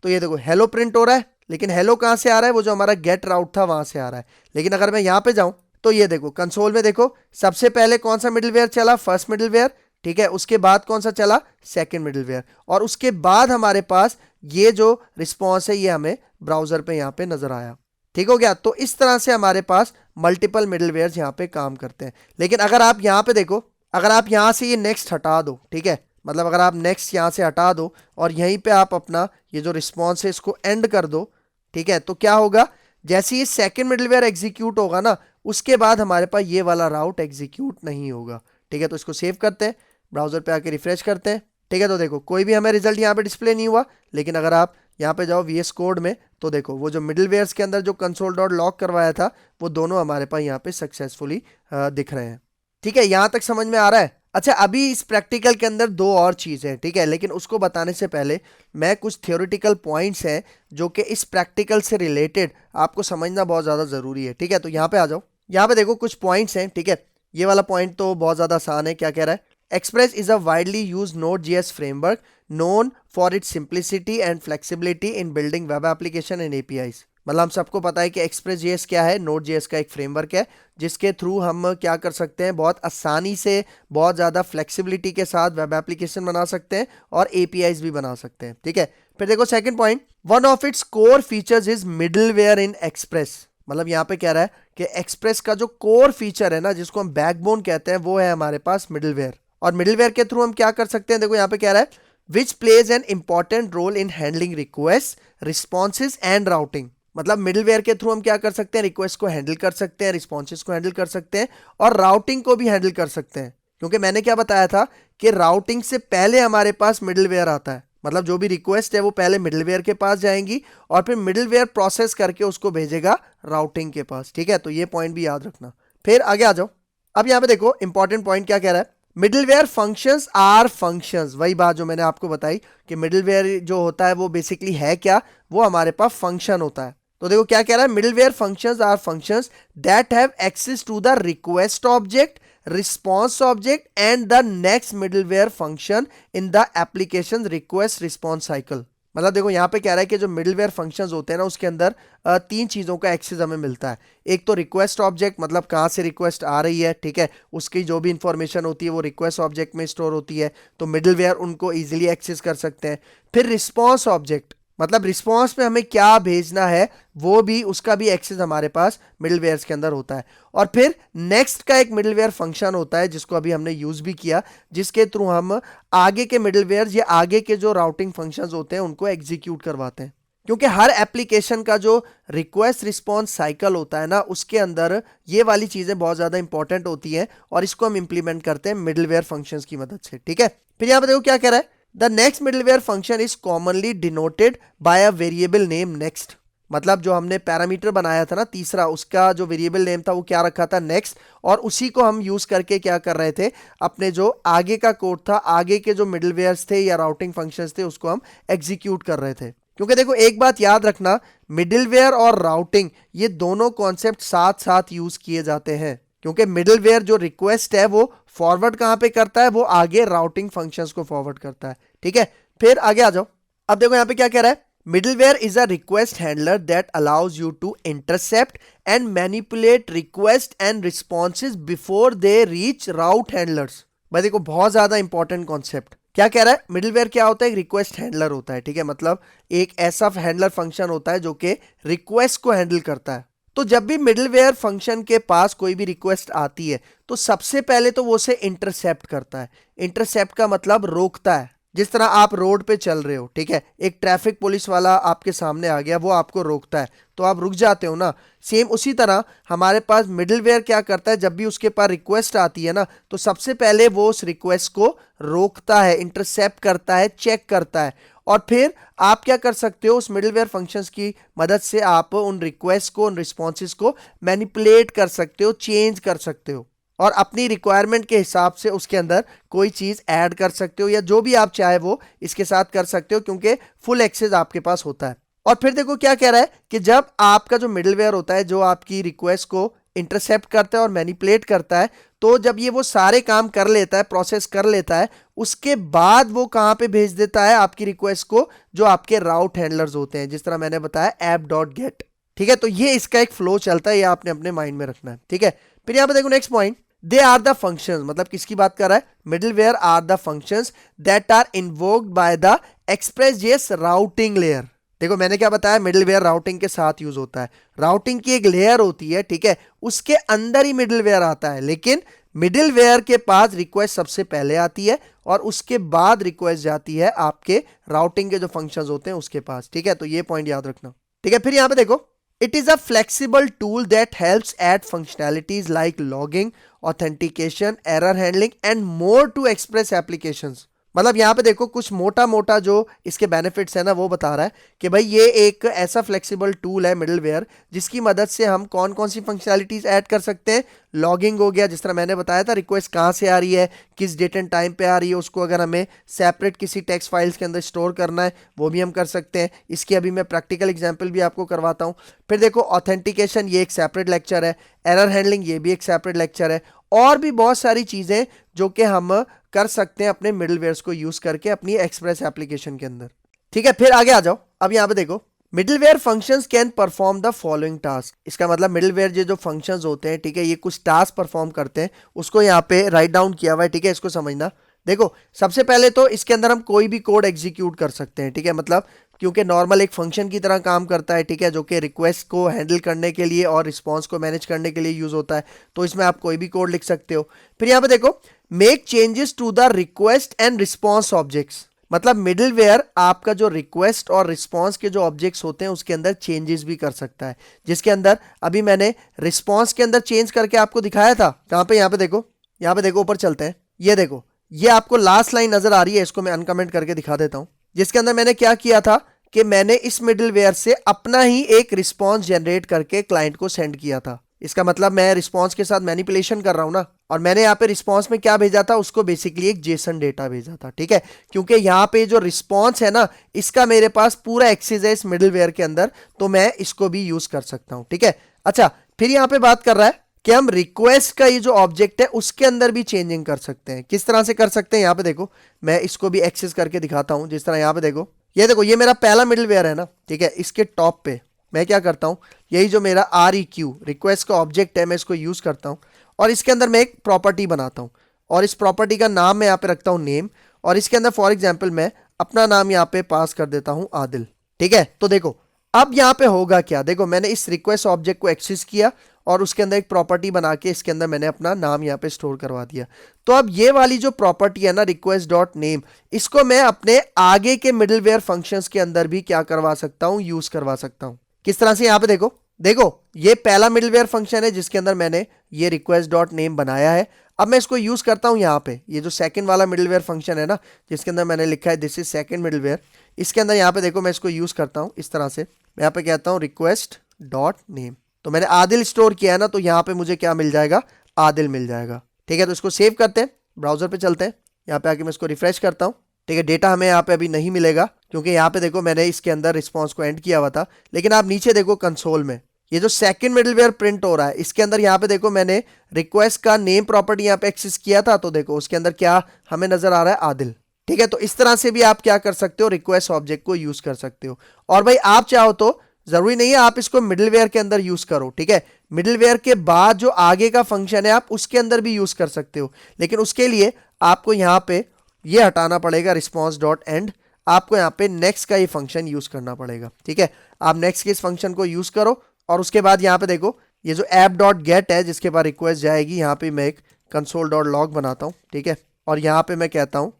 तो ये देखो हेलो प्रिंट हो रहा है, लेकिन हेलो कहाँ से आ रहा है, वो जो हमारा गेट राउट था वहां से आ रहा है। लेकिन अगर मैं यहाँ पे जाऊं तो ये देखो कंसोल में देखो सबसे पहले कौन सा मिडलवेयर चला, फर्स्ट मिडलवेयर, ठीक है, उसके बाद कौन सा चला, सेकंड मिडलवेयर, और उसके बाद हमारे पास ये जो रिस्पॉन्स है ये हमें ब्राउजर पे यहाँ पे नजर आया। ठीक हो गया। तो इस तरह से हमारे पास मल्टीपल मिडलवेयर यहाँ पे काम करते हैं। लेकिन अगर आप यहाँ पे देखो, अगर आप यहाँ से ये नेक्स्ट हटा दो, ठीक है, मतलब अगर आप नेक्स्ट यहाँ से हटा दो और यहीं पे आप अपना ये जो रिस्पॉन्स है इसको एंड कर दो, ठीक है, तो क्या होगा, जैसे ये सेकंड मिडलवेयर एग्जीक्यूट होगा ना, उसके बाद हमारे पास ये वाला राउट एग्जीक्यूट नहीं होगा। ठीक है, तो इसको सेव करते हैं, ब्राउजर पे आके रिफ्रेश करते हैं। ठीक है, तो देखो कोई भी हमें रिजल्ट यहाँ पे डिस्प्ले नहीं हुआ, लेकिन अगर आप यहाँ पे जाओ VS कोड में तो देखो वो जो मिडलवेयर्स के अंदर जो कंसोल डॉट लॉग करवाया था वो दोनों हमारे पास यहाँ पे सक्सेसफुली दिख रहे हैं। ठीक है, यहाँ तक समझ में आ रहा है। अच्छा, अभी इस प्रैक्टिकल के अंदर दो और चीज़ें हैं, ठीक है, लेकिन उसको बताने से पहले मैं कुछ थियोरिटिकल पॉइंट्स हैं जो कि इस प्रैक्टिकल से रिलेटेड आपको समझना बहुत ज़्यादा ज़रूरी है। ठीक है, तो यहाँ पे आ जाओ, यहाँ पे देखो कुछ पॉइंट्स हैं। ठीक है, ये वाला पॉइंट तो बहुत ज़्यादा आसान है। क्या कह रहा है, express is a widely use Node.js framework known for its simplicity and flexibility in building web application and APIs। मतलब हम सबको पता है कि Express.js क्या है, Node.js का एक फ्रेमवर्क है जिसके थ्रू हम क्या कर सकते हैं, बहुत आसानी से बहुत ज़्यादा फ्लेक्सिबिलिटी के साथ वेब एप्लीकेशन बना सकते हैं और APIs भी बना सकते हैं। ठीक है, फिर देखो second point, one of its core features is middleware Inn Express. मतलब यहाँ पे कह रहा है कि एक्सप्रेस का जो कोर फीचर है ना, जिसको हम बैकबोन कहते हैं, वो है हमारे पास मिडलवेयर। और मिडलवेयर के थ्रू हम क्या कर सकते हैं, देखो यहाँ पे कह रहा है which plays an important role in handling request, responses and routing. मतलब मिडलवेयर के थ्रू हम क्या कर सकते हैं, रिक्वेस्ट को हैंडल कर सकते हैं, रिस्पॉन्सेज को हैंडल कर सकते हैं और राउटिंग को भी हैंडल कर सकते हैं। क्योंकि मैंने क्या बताया था कि राउटिंग से पहले हमारे पास मिडलवेयर आता है। मतलब जो भी रिक्वेस्ट है वो पहले मिडलवेयर के पास जाएंगी और फिर मिडलवेयर प्रोसेस करके उसको भेजेगा राउटिंग के पास। ठीक है, तो ये पॉइंट भी याद रखना। फिर आगे आ जाओ, अब यहाँ पे देखो इंपॉर्टेंट पॉइंट क्या कह रहा है, मिडलवेयर फंक्शंस आर फंक्शंस। वही बात जो मैंने आपको बताई कि मिडलवेयर जो होता है वो बेसिकली है क्या, वो हमारे पास फंक्शन होता है। तो देखो क्या कह रहा है, middleware functions are functions that have access to the request object, response object and the next middleware function in the application request response cycle. मतलब देखो यहाँ पे कह रहा है कि जो मिडलवेयर फंक्शंस होते हैं ना, उसके अंदर तीन चीज़ों का एक्सेस हमें मिलता है। एक तो रिक्वेस्ट ऑब्जेक्ट, मतलब कहाँ से रिक्वेस्ट आ रही है, ठीक है, उसकी जो भी इंफॉर्मेशन होती है वो रिक्वेस्ट ऑब्जेक्ट में स्टोर होती है, तो मिडलवेयर उनको ईजिली एक्सेस कर सकते हैं। फिर रिस्पॉन्स ऑब्जेक्ट, मतलब रिस्पॉन्स में हमें क्या भेजना है वो भी, उसका भी एक्सेस हमारे पास मिडलवेयर्स के अंदर होता है। और फिर नेक्स्ट का एक मिडलवेयर फंक्शन होता है जिसको अभी हमने यूज भी किया, जिसके थ्रू हम आगे के मिडलवेयर या आगे के जो राउटिंग फंक्शंस होते हैं उनको एग्जीक्यूट करवाते हैं। क्योंकि हर एप्लीकेशन का जो रिक्वेस्ट रिस्पॉन्स साइकिल होता है ना, उसके अंदर ये वाली चीजें बहुत ज्यादा इंपॉर्टेंट होती हैं और इसको हम इंप्लीमेंट करते हैं मिडलवेयर फंक्शंस की मदद से। ठीक है, फिर यहां पर देखो क्या कह रहा है, The next middleware function is commonly denoted by a variable name next। मतलब जो हमने पैरामीटर बनाया था ना तीसरा, उसका जो वेरिएबल नेम था वो क्या रखा था, नेक्स्ट, और उसी को हम यूज करके क्या कर रहे थे, अपने जो आगे का कोड था, आगे के जो मिडलवेयर्स थे या राउटिंग फंक्शंस थे, उसको हम एग्जीक्यूट कर रहे थे। क्योंकि देखो एक बात याद रखना, मिडलवेयर और राउटिंग ये दोनों कॉन्सेप्ट साथ साथ यूज किए जाते हैं। क्योंकि मिडलवेयर जो रिक्वेस्ट है वो फॉरवर्ड कहां पे करता है, वो आगे राउटिंग फंक्शंस को फॉरवर्ड करता है। ठीक है, फिर आगे आ जाओ, अब देखो यहां पे क्या कह रहा है, middleware is a request handler that allows you to intercept and manipulate request and responses before they reach route handlers. भाई देखो बहुत ज्यादा इंपॉर्टेंट कॉन्सेप्ट। क्या कह रहा है, मिडलवेयर क्या होता है, एक रिक्वेस्ट हैंडलर होता है। ठीक है, मतलब एक ऐसा हैंडलर फंक्शन होता है जो कि रिक्वेस्ट को हैंडल करता है। तो जब भी मिडलवेयर फंक्शन के पास कोई भी रिक्वेस्ट आती है तो सबसे पहले तो वो उसे इंटरसेप्ट करता है। इंटरसेप्ट का मतलब रोकता है। जिस तरह आप रोड पे चल रहे हो, ठीक है, एक ट्रैफिक पुलिस वाला आपके सामने आ गया, वो आपको रोकता है तो आप रुक जाते हो ना, सेम उसी तरह हमारे पास मिडलवेयर क्या करता है, जब भी उसके पास रिक्वेस्ट आती है ना, तो सबसे पहले वो उस रिक्वेस्ट को रोकता है, इंटरसेप्ट करता है, चेक करता है, और फिर आप क्या कर सकते हो, उस मिडलवेयर फंक्शंस की मदद से आप उन रिक्वेस्ट को, उन रिस्पॉन्सेज को मैनिपुलेट कर सकते हो, चेंज कर सकते हो और अपनी रिक्वायरमेंट के हिसाब से उसके अंदर कोई चीज़ ऐड कर सकते हो, या जो भी आप चाहे वो इसके साथ कर सकते हो, क्योंकि फुल एक्सेस आपके पास होता है। और फिर देखो क्या कह रहा है कि जब आपका जो मिडलवेयर होता है जो आपकी रिक्वेस्ट को इंटरसेप्ट करता है और मैनिपुलेट करता है, तो जब ये वो सारे काम कर लेता है, प्रोसेस कर लेता है, उसके बाद वो कहां पे भेज देता है आपकी रिक्वेस्ट को, जो आपके राउट हैंडलर्स होते हैं, जिस तरह मैंने बताया app.get। ठीक है, तो ये इसका एक फ्लो चलता है, ये आपने अपने माइंड में रखना है। ठीक है, फिर यहां पे देखो next point, they are the functions. मतलब किसकी बात कर रहा है, middleware are the functions that are invoked by the एक्सप्रेस.js राउटिंग लेयर। देखो मैंने क्या बताया, मिडलवेयर राउटिंग के साथ यूज होता है। राउटिंग की एक लेयर होती है, ठीक है, उसके अंदर ही मिडलवेयर आता है, लेकिन मिडिलवेयर के पास रिक्वेस्ट सबसे पहले आती है और उसके बाद रिक्वेस्ट जाती है आपके राउटिंग के जो फंक्शंस होते हैं उसके पास, ठीक है। तो ये पॉइंट याद रखना, ठीक है। फिर यहां पे देखो, it is a flexible tool that helps add functionalities like logging, authentication, error handling and more to express applications. मतलब यहां पे देखो कुछ मोटा मोटा जो इसके बेनिफिट्स है ना वो बता रहा है कि भाई ये एक ऐसा फ्लेक्सिबल टूल है मिडलवेयर जिसकी मदद से हम कौन कौन सी फंक्शनैलिटीज ऐड कर सकते हैं। लॉगिंग हो गया, जिस तरह मैंने बताया था, रिक्वेस्ट कहाँ से आ रही है, किस डेट एंड टाइम पे आ रही है, उसको अगर हमें सेपरेट किसी टेक्स्ट फाइल्स के अंदर स्टोर करना है वो भी हम कर सकते हैं। इसकी अभी मैं प्रैक्टिकल एग्जाम्पल भी आपको करवाता हूँ। फिर देखो ऑथेंटिकेशन, ये एक सेपरेट लेक्चर है। एरर हैंडलिंग, ये भी एक सेपरेट लेक्चर है। और भी बहुत सारी चीज़ें जो कि हम कर सकते हैं अपने मिडलवेयर्स को यूज करके अपनी एक्सप्रेस एप्लीकेशन के अंदर, ठीक है। फिर आगे आ जाओ, अब यहां पे देखो, middleware functions can perform the following task. इसका मतलब मिडलवेयर जो फंक्शंस होते हैं, ठीक है, ये कुछ टास्क परफॉर्म करते हैं, उसको यहाँ पे राइट डाउन किया हुआ है, ठीक है। इसको समझना। देखो सबसे पहले तो इसके अंदर हम कोई भी कोड एग्जीक्यूट कर सकते हैं, ठीक है। मतलब क्योंकि नॉर्मल एक फंक्शन की तरह काम करता है, ठीक है, जो कि रिक्वेस्ट को हैंडल करने के लिए और रिस्पॉन्स को मैनेज करने के लिए यूज होता है, तो इसमें आप कोई भी कोड लिख सकते हो। फिर यहाँ पे देखो, make changes to the request and response objects. मतलब मिडलवेयर आपका जो रिक्वेस्ट और रिस्पॉन्स के जो ऑब्जेक्ट्स होते हैं उसके अंदर चेंजेस भी कर सकता है, जिसके अंदर अभी मैंने रिस्पॉन्स के अंदर चेंज करके आपको दिखाया था। कहां पे, यहाँ पे देखो, यहाँ पे देखो, ऊपर चलते हैं। ये देखो, ये आपको लास्ट लाइन नजर आ रही है, इसको मैं अनकमेंट करके दिखा देता हूं, जिसके अंदर मैंने क्या किया था कि मैंने इस मिडलवेयर से अपना ही एक रिस्पॉन्स जनरेट करके क्लाइंट को सेंड किया था। इसका मतलब मैं रिस्पॉन्स के साथ मैनिपुलेशन कर रहा हूं ना, और मैंने यहाँ पे रिस्पॉन्स में क्या भेजा था, उसको बेसिकली एक जेसन डेटा भेजा था, ठीक है। क्योंकि यहाँ पे जो रिस्पॉन्स है ना, इसका मेरे पास पूरा एक्सेस है इस मिडलवेयर के अंदर, तो मैं इसको भी यूज कर सकता हूं, ठीक है। अच्छा, फिर यहाँ पे बात कर रहा है कि हम रिक्वेस्ट का ये जो ऑब्जेक्ट है उसके अंदर भी चेंजिंग कर सकते हैं। किस तरह से कर सकते हैं, यहाँ पे देखो, मैं इसको भी एक्सेस करके दिखाता हूं। जिस तरह यहाँ पे देखो, ये देखो, ये मेरा पहला मिडलवेयर है ना, ठीक है। इसके टॉप पे मैं क्या करता हूं, यही जो मेरा REQ रिक्वेस्ट का ऑब्जेक्ट है, मैं इसको यूज करता हूं और इसके अंदर मैं एक प्रॉपर्टी बनाता हूं और इस प्रॉपर्टी का नाम मैं यहाँ पे रखता हूं नेम, और इसके अंदर फॉर एग्जाम्पल मैं अपना नाम यहाँ पे पास कर देता हूं आदिल, ठीक है। तो देखो अब यहाँ पे होगा क्या, देखो मैंने इस रिक्वेस्ट ऑब्जेक्ट को एक्सेस किया और उसके अंदर एक प्रॉपर्टी बना के इसके अंदर मैंने अपना नाम यहाँ पे स्टोर करवा दिया। तो अब ये वाली जो प्रॉपर्टी है ना, रिक्वेस्ट डॉट नेम, इसको मैं अपने आगे के मिडलवेयर फंक्शंस के अंदर भी क्या करवा सकता हूँ, यूज करवा सकता हूँ। किस तरह से, यहाँ पे देखो, देखो ये पहला मिडलवेयर फंक्शन है जिसके अंदर मैंने ये रिक्वेस्ट डॉट नेम बनाया है। अब मैं इसको यूज करता हूं यहाँ पे, ये जो सेकंड वाला मिडलवेयर फंक्शन है ना, जिसके अंदर मैंने लिखा है दिस इज सेकंड मिडलवेयर, इसके अंदर यहाँ पे देखो मैं इसको यूज करता हूँ इस तरह से। मैं यहाँ पे कहता हूँ रिक्वेस्ट डॉट नेम, तो मैंने आदिल स्टोर किया है ना, तो यहाँ पे मुझे क्या मिल जाएगा, आदिल मिल जाएगा, ठीक है। तो इसको सेव करते हैं, ब्राउजर पे चलते हैं, यहाँ पे आके मैं इसको रिफ्रेश करता हूँ, ठीक है। डेटा हमें यहाँ पे अभी नहीं मिलेगा क्योंकि यहाँ पे देखो मैंने इसके अंदर रिस्पॉन्स को एंड किया हुआ था, लेकिन आप नीचे देखो कंसोल में ये जो सेकंड मिडलवेयर प्रिंट हो रहा है, इसके अंदर यहाँ पे देखो मैंने रिक्वेस्ट का नेम प्रॉपर्टी यहाँ पे एक्सेस किया था, तो देखो उसके अंदर क्या हमें नजर आ रहा है, आदिल, ठीक है। तो इस तरह से भी आप क्या कर सकते हो, रिक्वेस्ट ऑब्जेक्ट को यूज कर सकते हो। और भाई आप चाहो तो जरूरी नहीं है आप इसको मिडलवेयर के अंदर यूज करो, ठीक है। मिडलवेयर के बाद जो आगे का फंक्शन है आप उसके अंदर भी यूज कर सकते हो, लेकिन उसके लिए आपको यहाँ पे ये हटाना पड़ेगा रिस्पॉन्स डॉट एंड, आपको यहाँ पे नेक्स्ट का ये फंक्शन यूज करना पड़ेगा, ठीक है। आप नेक्स्ट के इस फंक्शन को यूज करो और उसके बाद यहाँ पे देखो ये जो ऐप डॉट गेट है जिसके बाद रिक्वेस्ट जाएगी, यहाँ पे मैं एक कंसोल डॉट लॉग बनाता हूँ, ठीक है। और यहाँ पे मैं कहता हूँ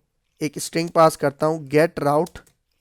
एक स्ट्रिंग पास करता हूँ गेट राउट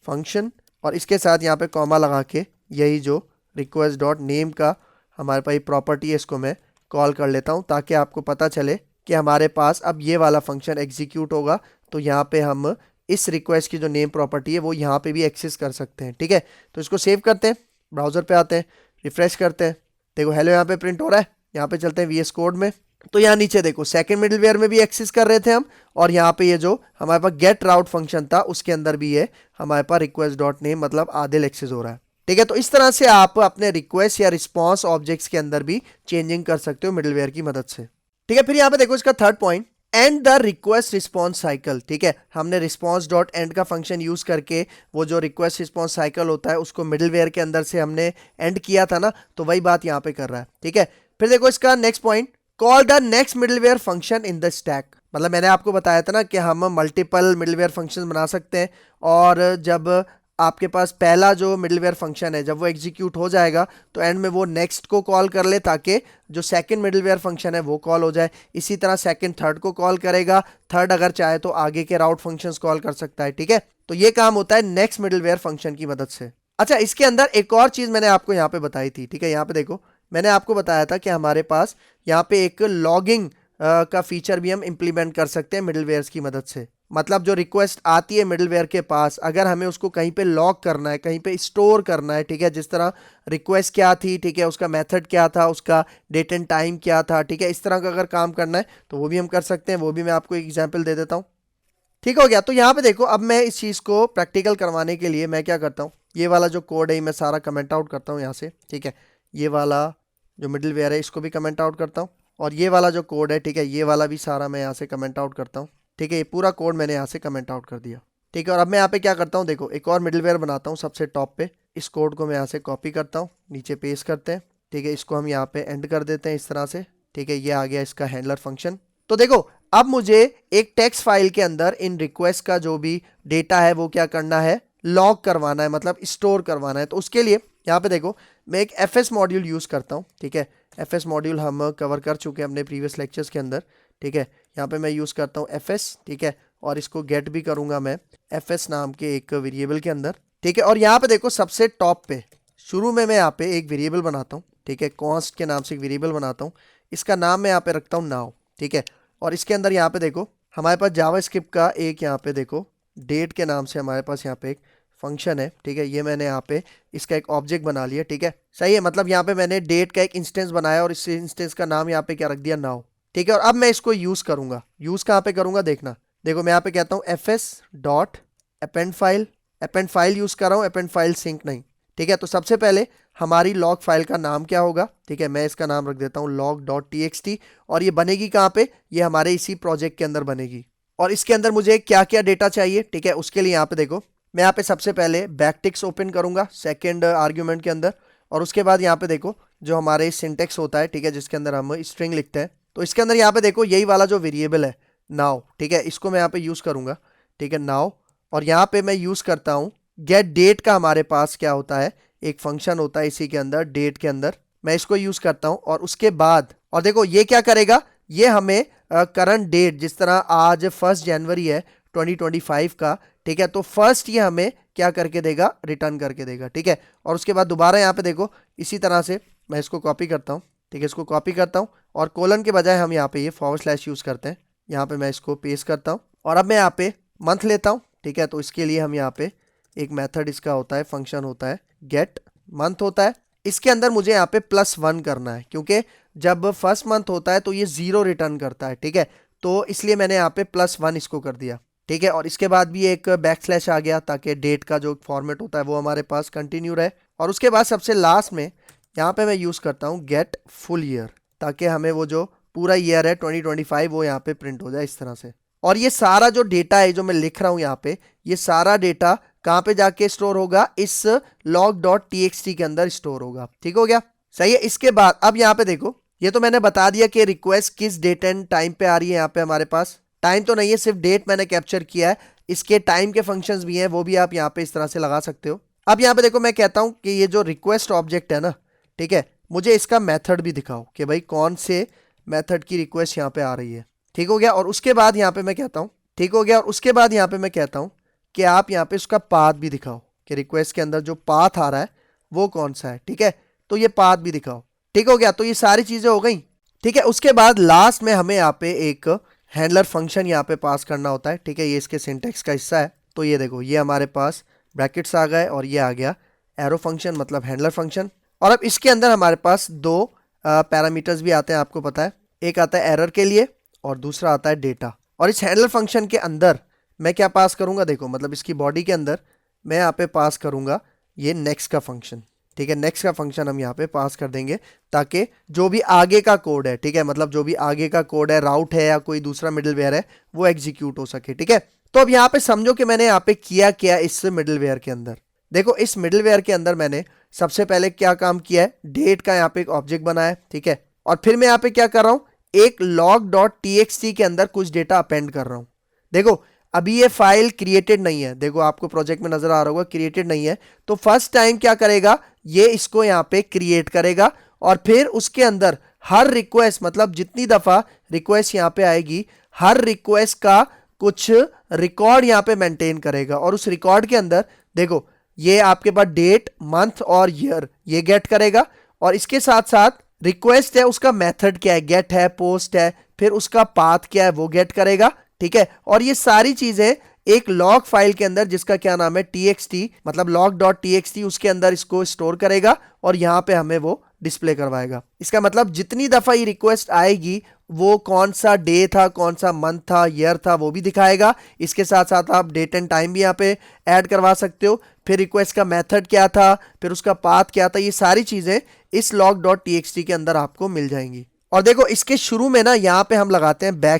फंक्शन, और इसके साथ यहाँ पे कॉमा लगा के यही जो रिक्वेस्ट डॉट नेम का हमारे पास प्रॉपर्टी है इसको मैं कॉल कर लेता हूँ, ताकि आपको पता चले कि हमारे पास अब ये वाला फंक्शन एग्जीक्यूट होगा, तो यहाँ पे हम इस रिक्वेस्ट की जो नेम प्रॉपर्टी है वो यहाँ पे भी एक्सेस कर सकते हैं, ठीक है। तो इसको सेव करते हैं, ब्राउजर पे आते हैं, रिफ्रेश करते हैं, देखो हेलो यहाँ पे प्रिंट हो रहा है। यहाँ पे चलते हैं VS कोड में, तो यहाँ नीचे देखो सेकंड मिडलवेयर में भी एक्सेस कर रहे थे हम, और यहाँ पे ये जो हमारे पास गेट राउट फंक्शन था उसके अंदर भी ये हमारे पास रिक्वेस्ट डॉट नेम मतलब आदिल एक्सेस हो रहा है, ठीक है। तो इस तरह से आप अपने रिक्वेस्ट या रिस्पॉन्स ऑब्जेक्ट्स के अंदर भी चेंजिंग कर सकते हो मिडलवेयर की मदद से, ठीक है। फिर यहाँ पे देखो इसका third point, and the request response cycle, ठीक है। हमने रिस्पॉन्स डॉट एंड का फंक्शन यूज करके वो जो रिक्वेस्ट रिस्पॉन्स साइकिल होता है उसको मिडलवेयर के अंदर से हमने एंड किया था ना, तो वही बात यहाँ पे कर रहा है, ठीक है। फिर देखो इसका next point, call the next middleware function in the stack. मतलब मैंने आपको बताया था ना कि हम मल्टीपल मिडलवेयर फंक्शन बना सकते हैं, और जब आपके पास पहला जो मिडलवेयर फंक्शन है जब वो एग्जीक्यूट हो जाएगा तो एंड में वो नेक्स्ट को कॉल कर ले ताकि जो सेकंड मिडलवेयर फंक्शन है वो कॉल हो जाए। इसी तरह सेकंड थर्ड को कॉल करेगा, थर्ड अगर चाहे तो आगे के राउट फंक्शंस कॉल कर सकता है, ठीक है। तो ये काम होता है नेक्स्ट मिडलवेयर फंक्शन की मदद से। अच्छा, इसके अंदर एक और चीज मैंने आपको यहाँ पे बताई थी, ठीक है। यहाँ पे देखो, मैंने आपको बताया था कि हमारे पास यहाँ पे एक लॉगिंग का फीचर भी हम इंप्लीमेंट कर सकते हैं मिडलवेयर्स की मदद से। मतलब जो रिक्वेस्ट आती है मिडलवेयर के पास, अगर हमें उसको कहीं पे लॉग करना है, कहीं पे स्टोर करना है, ठीक है, जिस तरह रिक्वेस्ट क्या थी, ठीक है, उसका मेथड क्या था, उसका डेट एंड टाइम क्या था, ठीक है, इस तरह का अगर काम करना है तो वो भी हम कर सकते हैं। वो भी मैं आपको एक एग्जाम्पल दे देता हूँ। ठीक हो गया। तो यहाँ पे देखो, अब मैं इस चीज़ को प्रैक्टिकल करवाने के लिए मैं क्या करता हूँ, ये वाला जो कोड है मैं सारा कमेंट आउट करता हूँ यहाँ से, ठीक है। ये वाला जो मिडलवेयर है इसको भी कमेंट आउट करता हूँ, और ये वाला जो कोड है, ठीक है, ये वाला भी सारा मैं यहाँ से कमेंट आउट करता हूँ, ठीक है। ये पूरा कोड मैंने यहाँ से कमेंट आउट कर दिया, ठीक है। और अब मैं यहाँ पे क्या करता हूँ, देखो एक और मिडलवेयर बनाता हूँ सबसे टॉप पे। इस कोड को मैं यहाँ से कॉपी करता हूँ, नीचे पेस्ट करते हैं, ठीक है। इसको हम यहाँ पे एंड कर देते हैं इस तरह से, ठीक है। ये आ गया इसका हैंडलर फंक्शन। तो देखो, अब मुझे एक टेक्स्ट फाइल के अंदर इन रिक्वेस्ट का जो भी डेटा है वो क्या करना है, लॉग करवाना है, मतलब स्टोर करवाना है। तो उसके लिए यहाँ पे देखो, मैं एक fs मॉड्यूल यूज़ करता हूँ, ठीक है। fs मॉड्यूल हम कवर कर चुके हैं अपने प्रीवियस लेक्चर्स के अंदर, ठीक है। यहाँ पे मैं यूज़ करता हूँ fs, ठीक है। और इसको गेट भी करूँगा मैं fs नाम के एक वेरिएबल के अंदर, ठीक है। और यहाँ पे देखो, सबसे टॉप पे शुरू में मैं यहाँ पे एक वेरिएबल बनाता हूँ, ठीक है, कॉन्स्ट के नाम से एक वेरिएबल बनाता हूँ। इसका नाम मैं यहाँ पे रखता हूँ नाउ, ठीक है। और इसके अंदर यहाँ पे देखो, हमारे पास जावास्क्रिप्ट का एक यहाँ पे देखो डेट के नाम से हमारे पास यहाँ पे एक फंक्शन है, ठीक है। ये मैंने यहाँ पे इसका एक ऑब्जेक्ट बना लिया, ठीक है, सही है। मतलब यहाँ पे मैंने डेट का एक इंस्टेंस बनाया और इस इंस्टेंस का नाम यहाँ पे क्या रख दिया, नाउ, ठीक है। और अब मैं इसको यूज़ करूँगा, यूज़ कहाँ पे करूँगा देखना। देखो मैं यहाँ पे कहता हूँ fs dot append file, append file use कर रहा हूँ, अपेंड फाइल सिंक नहीं, ठीक है। तो सबसे पहले हमारी लॉग फाइल का नाम क्या होगा, ठीक है, मैं इसका नाम रख देता हूँ log.txt। और ये बनेगी कहाँ पे, ये हमारे इसी प्रोजेक्ट के अंदर बनेगी। और इसके अंदर मुझे क्या क्या डेटा चाहिए, ठीक है, उसके लिए यहाँ पे देखो, मैं यहाँ पे सबसे पहले बैकटिक्स ओपन करूँगा सेकेंड आर्ग्यूमेंट के अंदर। और उसके बाद यहाँ पे देखो जो हमारे सिंटेक्स होता है, ठीक है, जिसके अंदर हम स्ट्रिंग लिखते हैं, तो इसके अंदर यहाँ पे देखो यही वाला जो वेरिएबल है नाउ, ठीक है, इसको मैं यहाँ पे यूज़ करूँगा, ठीक है, नाउ। और यहाँ पे मैं यूज़ करता हूँ गेट डेट का, हमारे पास क्या होता है, एक फंक्शन होता है इसी के अंदर डेट के अंदर, मैं इसको यूज़ करता हूँ। और उसके बाद, और देखो ये क्या करेगा, ये हमें करंट डेट, जिस तरह आज 1 जनवरी है 2025 का, ठीक है, तो फर्स्ट ये हमें क्या करके देगा, रिटर्न करके देगा, ठीक है। और उसके बाद दोबारा यहाँ पे देखो इसी तरह से मैं इसको कॉपी करता हूँ, ठीक है, इसको कॉपी करता हूँ और कोलन के बजाय हम यहाँ पे ये फॉरवर्ड स्लैश यूज़ करते हैं। यहाँ पे मैं इसको पेस्ट करता हूँ और अब मैं यहाँ पे मंथ लेता हूँ, ठीक है। तो इसके लिए हम यहाँ पे एक मेथड इसका होता है, फंक्शन होता है गेट मंथ होता है। इसके अंदर मुझे यहाँ पे +1 करना है, क्योंकि जब फर्स्ट मंथ होता है तो ये 0 रिटर्न करता है, ठीक है। तो इसलिए मैंने यहाँ पे +1 इसको कर दिया, ठीक है। और इसके बाद भी एक बैकस्लैश आ गया ताकि डेट का जो फॉर्मेट होता है वो हमारे पास कंटिन्यू रहे। और उसके बाद सबसे लास्ट में यहाँ पे मैं यूज़ करता हूँ गेट फुल ईयर, ताकि हमें वो जो पूरा ईयर है 2025 वो यहाँ पे प्रिंट हो जाए इस तरह से। और ये सारा जो डेटा है जो मैं लिख रहा हूँ यहाँ पे, ये सारा डेटा कहाँ पे जाके स्टोर होगा, इस log.txt के अंदर स्टोर होगा, ठीक हो गया, सही है। इसके बाद अब यहाँ पे देखो, ये तो मैंने बता दिया कि रिक्वेस्ट किस डेट एंड टाइम पे आ रही है। यहाँ पे हमारे पास टाइम तो नहीं है, सिर्फ डेट मैंने कैप्चर किया है। इसके टाइम के फंक्शंस भी हैं, वो भी आप यहाँ पे इस तरह से लगा सकते हो। अब यहाँ पे देखो, मैं कहता हूँ कि ये जो रिक्वेस्ट ऑब्जेक्ट है ना, ठीक है, मुझे इसका मेथड भी दिखाओ कि भाई कौन से मेथड की रिक्वेस्ट यहाँ पे आ रही है, ठीक हो गया। और उसके बाद यहाँ पे मैं कहता हूँ, ठीक हो गया, और उसके बाद यहाँ पे मैं कहता हूँ कि आप यहाँ पे उसका पाथ भी दिखाओ कि रिक्वेस्ट के अंदर जो पाथ आ रहा है वो कौन सा है, ठीक है। तो ये पाथ भी दिखाओ, ठीक हो गया। तो ये सारी चीज़ें हो गई, ठीक है। उसके बाद लास्ट में हमें यहाँ पे एक हैंडलर फंक्शन यहाँ पे पास करना होता है, ठीक है, ये इसके सिंटेक्स का हिस्सा है। तो ये देखो, ये हमारे पास ब्रैकेट्स आ गए और ये आ गया एरो फंक्शन, मतलब हैंडलर फंक्शन। और अब इसके अंदर हमारे पास दो पैरामीटर्स भी आते हैं, आपको पता है, एक आता है एरर के लिए और दूसरा आता है डेटा। और इस हैंडलर फंक्शन के अंदर मैं क्या पास करूंगा, देखो मतलब इसकी बॉडी के अंदर मैं यहाँ पे पास करूंगा ये नेक्स्ट का फंक्शन, ठीक है। नेक्स्ट का फंक्शन हम यहाँ पे पास कर देंगे ताकि जो भी आगे का कोड है, ठीक है, मतलब जो भी आगे का कोड है, राउट है या कोई दूसरा मिडलवेयर है, वो एग्जीक्यूट हो सके, ठीक है। तो अब यहाँ पे समझो कि मैंने यहाँ पे किया क्या इस मिडलवेयर के अंदर। देखो इस मिडलवेयर के अंदर मैंने सबसे पहले क्या काम किया है, डेट का यहाँ पे एक ऑब्जेक्ट बनाया है, ठीक है। और फिर मैं यहाँ पे क्या कर रहा हूँ, एक log.txt के अंदर कुछ डेटा अपेंड कर रहा हूँ। देखो अभी ये फाइल क्रिएटेड नहीं है, देखो आपको प्रोजेक्ट में नजर आ रहा होगा क्रिएटेड नहीं है, तो फर्स्ट टाइम क्या करेगा, ये इसको यहाँ पे क्रिएट करेगा और फिर उसके अंदर हर रिक्वेस्ट, मतलब जितनी दफा रिक्वेस्ट यहाँ पे आएगी हर रिक्वेस्ट का कुछ रिकॉर्ड यहाँ पे मेंटेन करेगा और उस रिकॉर्ड के अंदर देखो ये आपके पास डेट, मंथ और ईयर ये गेट करेगा और इसके साथ साथ रिक्वेस्ट है उसका मेथड क्या है, गेट है, पोस्ट है, फिर उसका पाथ क्या है वो गेट करेगा, ठीक है। और ये सारी चीजें एक लॉग फाइल के अंदर जिसका क्या नाम है txt, मतलब log.txt, उसके अंदर इसको स्टोर करेगा और यहाँ पे हमें वो डिस्प्ले करवाएगा। इसका मतलब जितनी दफा ये रिक्वेस्ट आएगी वो कौन सा डे था, कौन सा मंथ था, ईयर था वो भी दिखाएगा। इसके साथ साथ आप डेट एंड टाइम भी यहाँ पे ऐड करवा सकते हो, फिर रिक्वेस्ट का मेथड क्या था, फिर उसका पाथ क्या था, ये सारी चीजें इस log.txt के अंदर आपको मिल जाएंगी। और देखो इसके शुरू में ना यहाँ पे हम लगाते हैं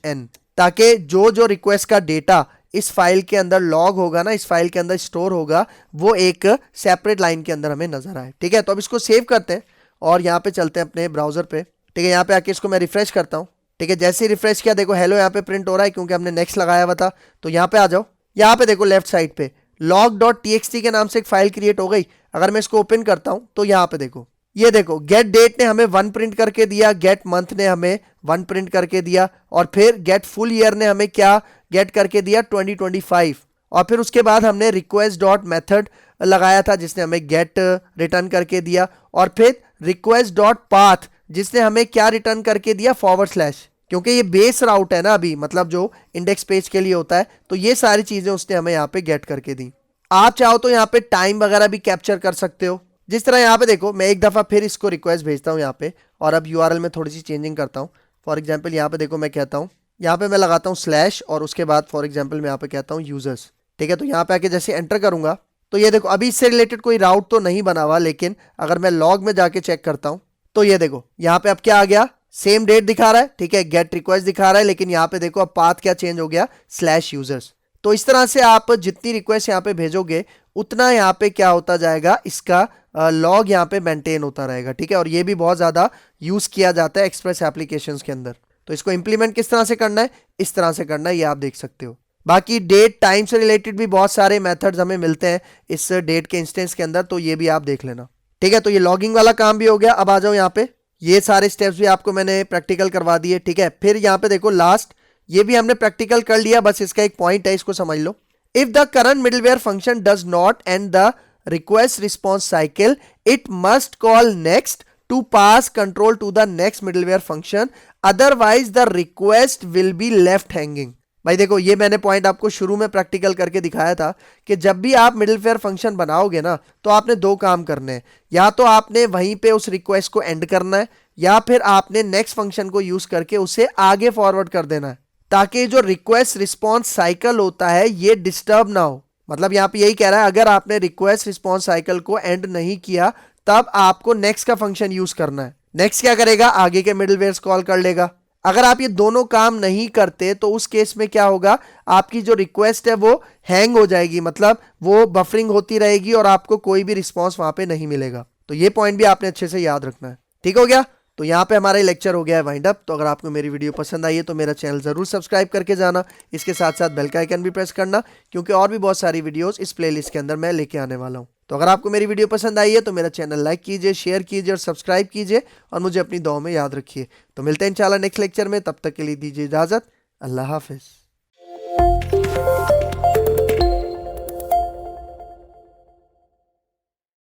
\n, ताकि जो जो रिक्वेस्ट का डेटा इस फाइल के अंदर लॉग होगा ना, इस फाइल के अंदर स्टोर होगा, वो एक सेपरेट लाइन के अंदर हमें नजर आए, ठीक है। तो अब इसको सेव करते हैं और यहाँ पे चलते हैं अपने ब्राउजर पे, ठीक है। यहाँ पे आके इसको मैं रिफ्रेश करता हूँ, ठीक है। जैसे ही रिफ्रेश किया देखो हेलो यहाँ पे प्रिंट हो रहा है क्योंकि हमने नेक्स्ट लगाया हुआ था। तो यहाँ पे आ जाओ, यहाँ पे देखो लेफ्ट साइड पे log.txt के नाम से एक फाइल क्रिएट हो गई। अगर मैं इसको ओपन करता हूँ तो यहाँ पे देखो, ये देखो गेट डेट ने हमें 1 प्रिंट करके दिया, गेट मंथ ने हमें 1 प्रिंट करके दिया और फिर गेट फुल ईयर ने हमें क्या गेट करके दिया 2025। और फिर उसके बाद हमने रिक्वेस्ट डॉट मेथड लगाया था जिसने हमें गेट रिटर्न करके दिया और फिर रिक्वेस्ट डॉट पाथ जिसने हमें क्या रिटर्न करके दिया /, क्योंकि ये बेस राउट है ना अभी, मतलब जो इंडेक्स पेज के लिए होता है। तो ये सारी चीजें उसने हमें यहाँ पे गेट करके दी। आप चाहो तो यहाँ पे टाइम वगैरह भी कैप्चर कर सकते हो, जिस तरह यहाँ पे देखो मैं एक दफा फिर इसको रिक्वेस्ट भेजता हूँ यहाँ पे और अब यूआरएल में थोड़ी सी चेंजिंग करता हूँ। फॉर एग्जांपल यहाँ पे देखो मैं कहता हूँ, यहाँ पे मैं लगाता हूँ / और उसके बाद फॉर एग्जांपल मैं यहाँ पे कहता हूँ यूजर्स, ठीक है। तो यहाँ पे आके जैसे एंटर करूंगा तो ये देखो अभी इससे रिलेटेड कोई राउट तो नहीं बना हुआ, लेकिन अगर मैं लॉग में जाके चेक करता हूँ तो ये देखो यहाँ पे अब क्या आ गया, सेम डेट दिखा रहा है, ठीक है, गेट रिक्वेस्ट दिखा रहा है, लेकिन यहाँ पे देखो अब पाथ क्या चेंज हो गया /users। तो इस तरह से आप जितनी रिक्वेस्ट यहाँ पे भेजोगे उतना यहाँ पे क्या होता जाएगा, इसका लॉग यहाँ पे मेंटेन होता रहेगा, ठीक है। और ये भी बहुत ज्यादा यूज किया जाता है एक्सप्रेस एप्लीकेशंस के अंदर। तो इसको इंप्लीमेंट किस तरह से करना है, इस तरह से करना है, ये आप देख सकते हो। बाकी डेट टाइम से रिलेटेड भी बहुत सारे मेथड्स हमें मिलते हैं इस डेट के इंस्टेंस के अंदर, तो ये भी आप देख लेना, ठीक है। तो ये लॉगिंग वाला काम भी हो गया। अब आ जाओ यहाँ पे, ये सारे स्टेप्स भी आपको मैंने प्रैक्टिकल करवा दिए, ठीक है। फिर यहाँ पे देखो लास्ट, ये भी हमने प्रैक्टिकल कर लिया, बस इसका एक पॉइंट है, इसको समझ लो। If the current middleware function does not end the request response cycle, it must call next to pass control to the next middleware function, otherwise the request will be left hanging। भाई देखो ये मैंने point आपको शुरू में practical करके दिखाया था कि जब भी आप मिडलवेयर फंक्शन बनाओगे ना तो आपने दो काम करने हैं, या तो आपने वहीं पे उस रिक्वेस्ट को एंड करना है या फिर आपने नेक्स्ट फंक्शन को यूज करके उसे आगे फॉरवर्ड कर देना है, ताकि जो रिक्वेस्ट रिस्पॉन्स साइकिल होता है ये डिस्टर्ब ना हो। मतलब यहाँ पे यही कह रहा है अगर आपने रिक्वेस्ट रिस्पॉन्स साइकिल को एंड नहीं किया तब आपको नेक्स्ट का फंक्शन यूज करना है। नेक्स्ट क्या करेगा, आगे के मिडलवेयर कॉल कर लेगा। अगर आप ये दोनों काम नहीं करते तो उस केस में क्या होगा, आपकी जो रिक्वेस्ट है वो हैंग हो जाएगी, मतलब वो बफरिंग होती रहेगी और आपको कोई भी रिस्पॉन्स वहां पे नहीं मिलेगा। तो ये पॉइंट भी आपने अच्छे से याद रखना है, ठीक हो गया। तो यहाँ पे हमारा लेक्चर हो गया है वाइंड अप। तो अगर आपको मेरी वीडियो पसंद आई है तो मेरा चैनल जरूर सब्सक्राइब करके जाना, इसके साथ साथ बेल का आइकन भी प्रेस करना, क्योंकि और भी बहुत सारी वीडियोस इस प्लेलिस्ट के अंदर मैं लेके आने वाला हूँ। तो अगर आपको मेरी वीडियो पसंद आई है तो मेरा चैनल लाइक कीजिए, शेयर कीजिए और सब्सक्राइब कीजिए और मुझे अपनी दुआ में याद रखिए। तो मिलते हैं इंशाल्लाह नेक्स्ट लेक्चर में, तब तक के लिए दीजिए इजाजत। अल्लाह हाफिज।